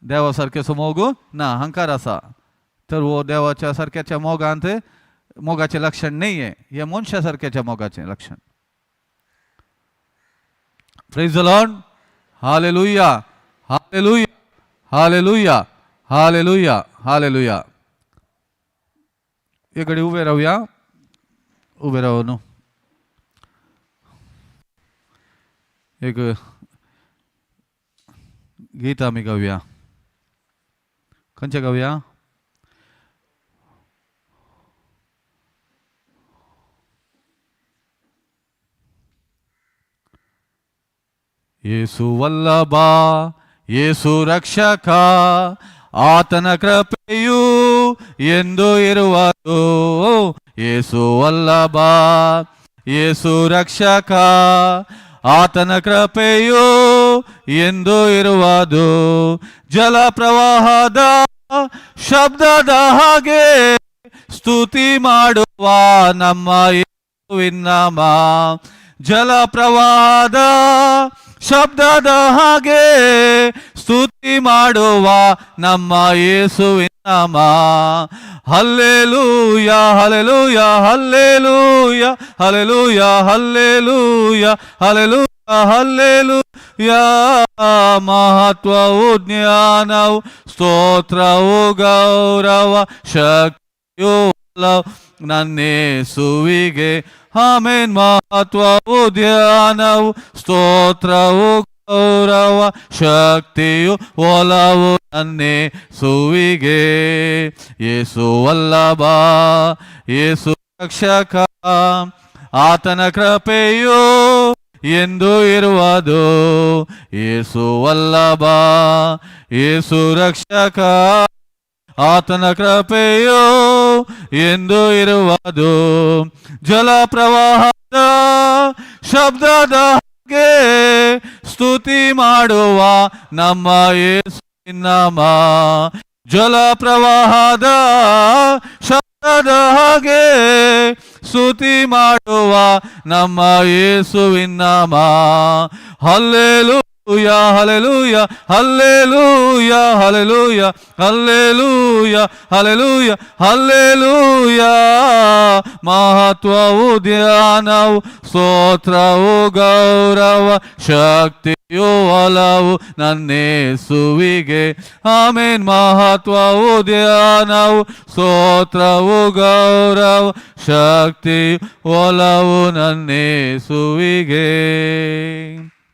देवा सारकेसो मोग ना, हंकार आसा. तर वो देवाच्या सारक्याच्या मोगाचे लक्षण नाही आहे, हे मनुष्या सारख्याच्या मोगाचे लक्षण. Praise the lord. Hallelujah, hallelujah, hallelujah, hallelujah, hallelujah. इकडे उभे राहूया, उभे राहू नु. एक गीत आम्ही गाऊया. खंयचें गाऊया? ಯೇಸು ವಲ್ಲಭ, ಯೇಸು ರಕ್ಷಕ, ಆತನ ಕೃಪೆಯು ಎಂದು ಇರುವುದು. ಯೇಸು ವಲ್ಲಭ, ಯೇಸು ರಕ್ಷಕ, ಆತನ ಕೃಪೆಯು ಎಂದು ಇರುವುದು. ಜಲ ಪ್ರವಾಹದ ಶಬ್ದದ ಹಾಗೆ ಸ್ತುತಿ ಮಾಡುವ ನಮ್ಮ ಯೇಸುವಿನ ನಾಮ. ಜಲ ಪ್ರವಾಹದ ಶಬ್ದದ ಹಾಗೆ ಸ್ತುತಿ ಮಾಡುವ ನಮ್ಮ ಯೇಸುವಿನ ನಾಮ. Hallelujah, hallelujah, hallelujah, hallelujah, hallelujah, hallelujah, hallelujah. ಮಹತ್ವವು, ಜ್ಞಾನವು, ಸ್ತೋತ್ರವು, ಗೌರವ, ಶಕ್ತಿಯು ನನ್ನೇಸುವಿಗೆ. ಆಮೇನ್. ಮಹತ್ವವು, ಧ್ಯಾನವು, ಸ್ತೋತ್ರವು, ಗೌರವ, ಶಕ್ತಿಯು, ಒಲವು ನನ್ನೇಸುವಿಗೆ. ಯೇಸು ವಲ್ಲಭ, ಯೇಸು ರಕ್ಷಕ, ಆತನ ಕೃಪೆಯು ಎಂದು ಇರುವುದು. ಯೇಸು ವಲ್ಲಭ, ಯೇಸು ರಕ್ಷಕ, ಆತನ ಕೃಪೆಯು ಎಂದು ಇರುವುದು. ಜಲ ಪ್ರವಾಹದ ಶಬ್ದದ ಹಾಗೆ ಸ್ತುತಿ ಮಾಡುವ ನಮ್ಮ ಯೇಸುವಿನ ನಾಮ. ಜಲ ಪ್ರವಾಹದ ಶಬ್ದದ ಹಾಗೆ ಸ್ತುತಿ ಮಾಡುವ ನಮ್ಮ ಯೇಸುವಿನ ನಾಮ. Hallelujah, hallelujah, hallelujah, hallelujah, hallelujah, hallelujah, hallelujah. ಮಹತ್ವವು, ಧ್ಯಾನವು, ಸ್ತೋತ್ರವು, ಗೌರವ, ಶಕ್ತಿಯು, ಒಲವು ನನ್ನೇಸುವಿಗೆ. ಆಮೇನ್. ಮಹತ್ವವು, ಧ್ಯಾನವು, ಸ್ತೋತ್ರವು, ಗೌರವ, ಶಕ್ತಿಯು, ಒಲವು ನನ್ನೇಸುವಿಗೆ.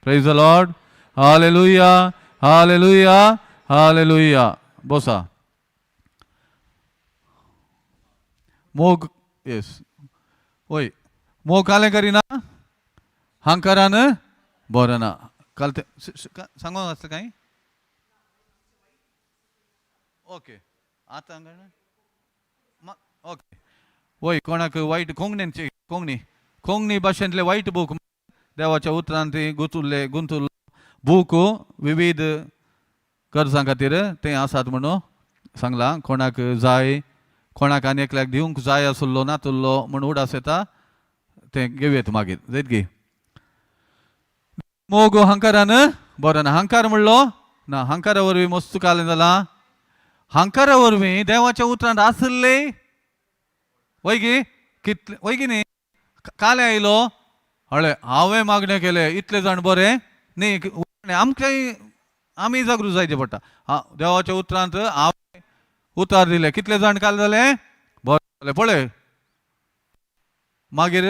Praise the lord. Hallelujah, hallelujah, hallelujah. बोसा मोग. येस, ओय मोग काले करीना, हंकारान बरना. कालते सांगू असलं काही. ओके, आता ओके. ओय कोणाक वाईट कोंगण्यांची कोंगणी भाषेंतले वाईट बूक देवाच्या उतरांत गुंतुल्ले बूक विविध गरजां खातीर ते आसात म्हणून सांगला. कोणाक जाय, कोणाक आनी एकल्याक दिवंक जाय आसलो नातुल्लो म्हणून उडास येता ते घेवयेत मागीर. जायत गे. मोग हंकारान बरना. हंकार म्हणलो ना, हंकारा वरवीं मस्त कालें जाला. हंकारा वरवीं देवाच्या उतरांत आसले वय गे कितले वय गे न्ही. काले आयलो हळे हांवें मागणें केले इतले जाण बरे न्ही. आमकांय आमी जागृत जायचे पडटा. देवाच्या उतरांत हांवें उतार दिले. कितले जाण काल जाले बरे जाले. पळय मागीर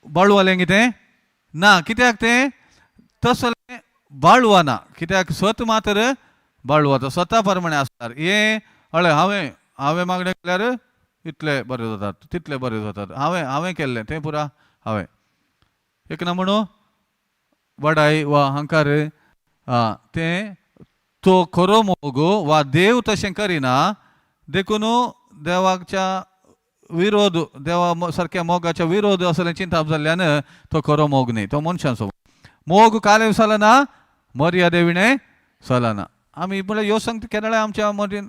बाळुवालें कितें ना. कित्याक तें तसलें बाळुवाना. कित्याक स्वत मात्र बाळुवाता स्वता प्रमाणे आसता. हे हळे हांवें मागणें केल्यार इतले बरे जातात, तितले बरे जातात. हांवें केल्लें तें पुरा हांवें. एक ना म्हणून वडाई वा हंकार तें तो खरो मोग वा देव तशें करिना. देखून देवाच्या विरोध देवा सारख्या मोगाच्या विरोध असले चिंताप जाल्ल्यान तो खरो मोग न्ही तो मनशांसोबत मोग काले चलना मर्यादे विणे चलना आमी म्हळ्यार ह्यो संगती केन्ना आमच्या मतीन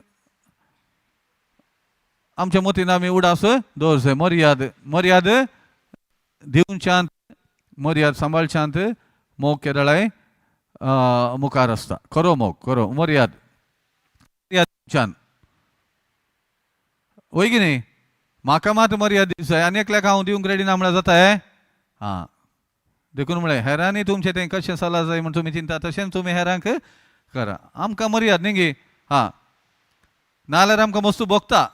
आमच्या मतीन आमी उडास दवरचें मर्याद दिवच्यान मर्याद सांबाळच्यान मोग केरळाय मुखार आसता खरो मोग खरो मर्याद दिवच्यान वय की न्ही म्हाका मात मर्याद दिवचाय आनी एकल्याक हांव दिवंक रेडी ना म्हळ्यार जाता हां देखून म्हळ्यार हेरांनी तुमचें तें कशें चला जाय म्हण तुमी चिंता तशेंच तुमी हेरांक करा आमकां मर्याद न्ही गे हां नाल्यार आमकां मस्तू भोगता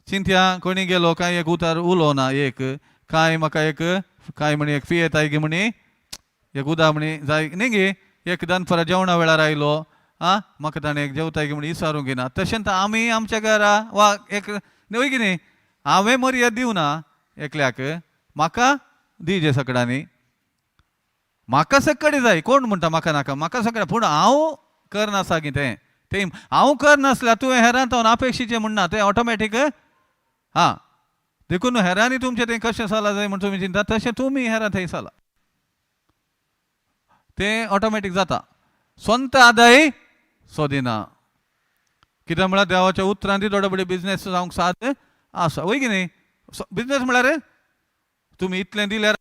चिंत्या कोणी गेलो काय एक उतार उलो ना एक काय म्हाका एक काय म्हणी एक फी येताय गे म्हणी एक उदा म्हणी जाय न्ही गे एक दनपरां जेवणा वेळार आयलो आं म्हाका ताणें एक जेवताय गे म्हणी विचारूंक येना तशेंच आमी आमच्या घरा वा एक वय की न्ही हांवें मर्याद दिवना एकल्याक म्हाका दिजे सकडांनी म्हाका सकडी जाय कोण म्हणटा म्हाका नाका म्हाका सकड पूण हांव करनासा कितें तें हांव करनासल्यार तुवें हेरांत अपेक्षीचें म्हणना तें ऑटोमॅटीक हां देखून हेरांनी तुमचें तें कशें चला जाय म्हण तुमी चिंता तशें तुमी हेरां थंय चला तें ऑटोमॅटीक जाता स्वंत आदाय सोदिना कित्याक म्हळ्यार देवाच्या उतरांत थोडे बडे बिजनेस जावंक साद आसा वय की न्ही बिजनेस म्हळ्यार तुमी इतलें दिल्यार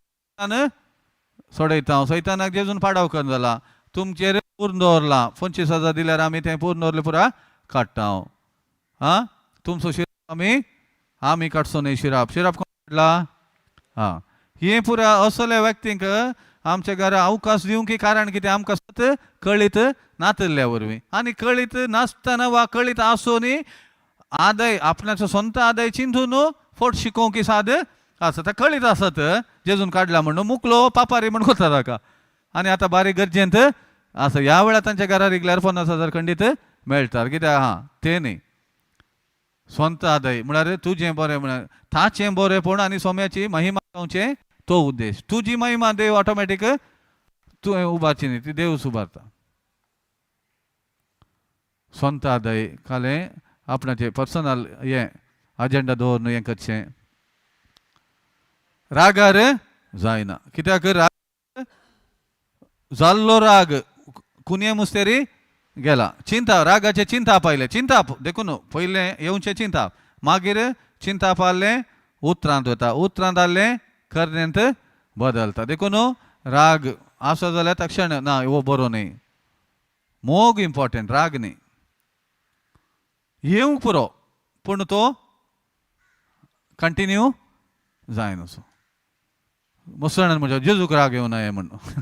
सोडयता सैतानाक जेजून पाडाव कर जाला तुमचेर पूर्ण दवरला 25,000 दिल्यार आमी तें पूर्ण दवरलें पुरा काडटा हां तुमचो शिराप आमी काडचो न्ही शिराप कोण काडला हां हे पुरा असले व्यक्तींक आमच्या घरा अवकाश दिवंक कारण कितें आमकां सत कळीत नातल्ल्या वरवीं आनी कळीत नासतना वा कळीत आसून आदाय आपणाचो स्वंत आदाय चिंतून फोट शिकोवंक साद आसा तें कळीत आसत जेजून काडला म्हणून मुकलो पापारी म्हण कोता ताका आनी आतां बारीक गरजेंत आसा ह्या वेळार तांच्या घरार रिगल्यार 50,000 खंडीत मेळटा कित्याक हां तें न्ही स्वंत आदाय म्हळ्यार तुजें बरें म्हळ्यार ताचें बरेंपण आनी सोम्याची महिमा जावचें तो उद्देश तुजी महिमा देव ऑटोमॅटीक तुवें उबारची न्ही ती देवच उबारता स्वंत आदाय कालें आपणाचें पर्सनल हें अजेंडा दवरून हें करचें रागार जायना कित्याक राग जाल्लो राग कुने मुस्तेरी गेला चिंता रागाचे चिंताप आयले चिंताप देखून पयलें येवचें चिंताप मागीर चिंताप आसलें उतरांत वता उतरांत आसलें करनेंत बदलता देखून राग आसो जाल्यार तक्षण ना हो बरो न्ही मोग इम्पॉर्टंट राग न्ही येवंक पुरो पूण तो कंटिन्यू जायना असो मुसळान म्हणटा जेजूक राग येवं नये म्हणून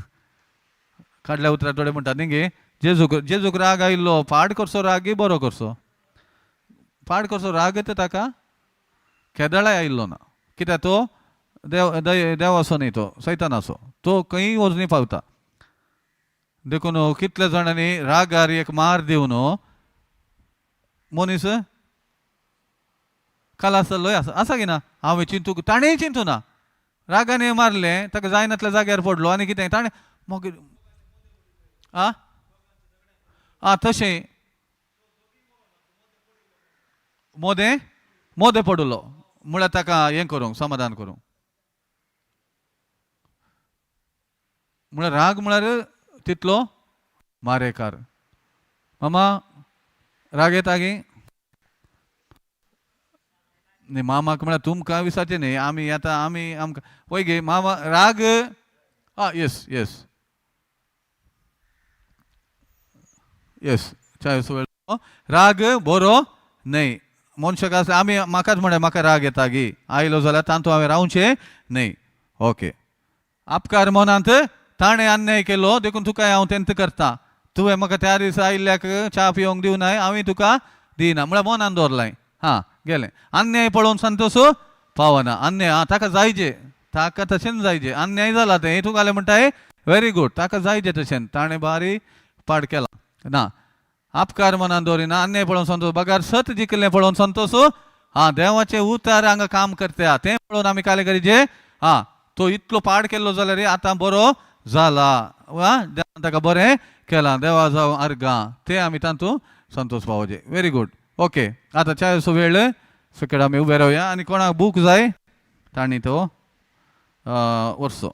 काडल्या उतरां थोडे म्हणटात न्ही गे जेजूक राग आयिल्लो पाड करचो राग बरो करचो पाड करचो राग ताका केदळाय आयिल्लो ना कित्याक तो देव असो न्ही तो सैतान असो तो खंय वचून पावता देखून कितले जाणांनी रागार एक मार दिवन मनीस खालास जाल्लोय आसा की ना हांवें चिंतूंक ताणेंय चिंतू ना रागाने मारलें ताका जायनातल्या जाग्यार पडलो आनी कितें ताणें मागीर तशें मोदें पडलो म्हळ्यार ताका हें करूंक समाधान करूंक म्हळ्यार राग म्हळ्यार तितलो मारेकार मामा राग येता गे न्ही मामाक म्हळ्यार तुमकां विसाचें न्ही आमी आतां आमी आमकां पळय गे मामा राग येस येस येस राग बरो न्ही मनशाक आसल्यार आमी म्हाकाच म्हळ्यार म्हाका राग येता गे आयलो जाल्यार तांतू हांवें रावचें न्ही ओके आपकार मनांत ताणें अन्याय केलो देखून तुका हांव तेंत करता तुवें म्हाका त्या दिसा आयिल्ल्याक च्या पिवंक दिवनाय हांवें तुका दिना म्हळ्यार मनान दवरलाय हां गेलें अन्याय पळोवन संतोश पावना अन्याय ताका जायचे ताका तशेंच जायचे अन्याय जाला तें तूं घालें म्हणटाय व्हेरी गूड ताका जायचे तशें ताणें बारी पाड केला ना आपकार मनान दवरिना अन्याय पळोवन संतोष बगार सत जिखलें पळोवन संतोष हां देवाचें उतार हांगा काम करता तें पळोवन आमी काले करीचे हां तो इतलो पाड केल्लो जाल्यार आतां बरो जाला देवान ताका बरें केलां देवा जावं अर्गां तें आमी तांतू संतोष पावोवचे व्हेरी गूड ओके आतां चायेचो वेळ सकाळी आमी उबे रावया आनी कोणाक बूक जाय तांणी तो व्हरचो.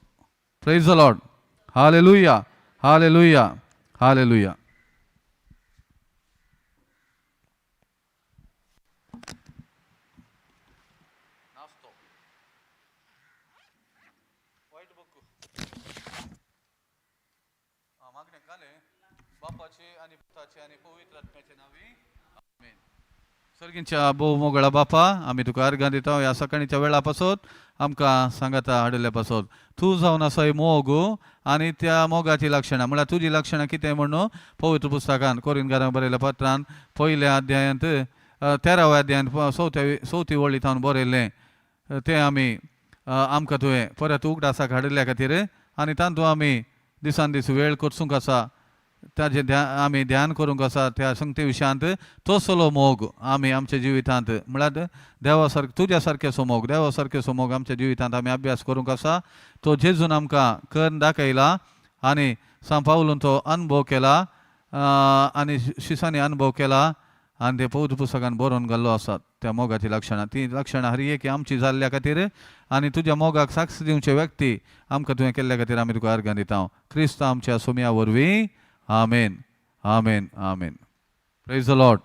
Praise the lord. Hallelujah hallelujah hallelujah. बापाचे आणि पुताचे आणि पवित्र आत्म्याचे नावे आमेन. सर्गींच्या भोव मोगळा बापा, आमी तुका अर्गां दिता ह्या सकाळीच्या वेळा पासून आमकां सांगाता हाडल्या पासून. तूं जावन आसा मोग आनी त्या मोगाची लक्षणां म्हळ्यार तुजी लक्षणां कितें म्हणून पवित्र पुस्तकांत कोरिंथकारांक बरयल्या पत्रांत पयल्या अध्यायांत 13व्या अध्यायांत 4थी वळींत बरयल्लें तें आमी आमकां तुवें परत उगडासाक हाडिल्ल्या खातीर आनी तातूंत आमी दिसान दीस वेळ करचूंक आसा ताजें आमी ध्यान करूंक आसा त्या संगते विशयांत तसलो मोग आमी आमच्या जिवितांत म्हळ्यार देवा सारके तुज्या सारकेचो मोग देवा सारकेचो मोग आमच्या जिवितांत आमी अभ्यास करूंक आसा. तो जेजून आमकां करून दाखयला आनी सांपावलून तो अनुभव केला आनी शिसांनी अनुभव केला आनी ते पवित्र पुस्तकांत बरोवन घाल्लो आसात त्या मोगाची लक्षणां. ती लक्षणां हर एक आमची जाल्ल्या खातीर आनी तुज्या मोगाक साक्ष दिवचे व्यक्ती आमकां तुवें केल्ल्या खातीर आमी तुका अर्गां दिता. क्रिस्त आमच्या सुमया वरवीं. Amen amen amen. Praise the Lord.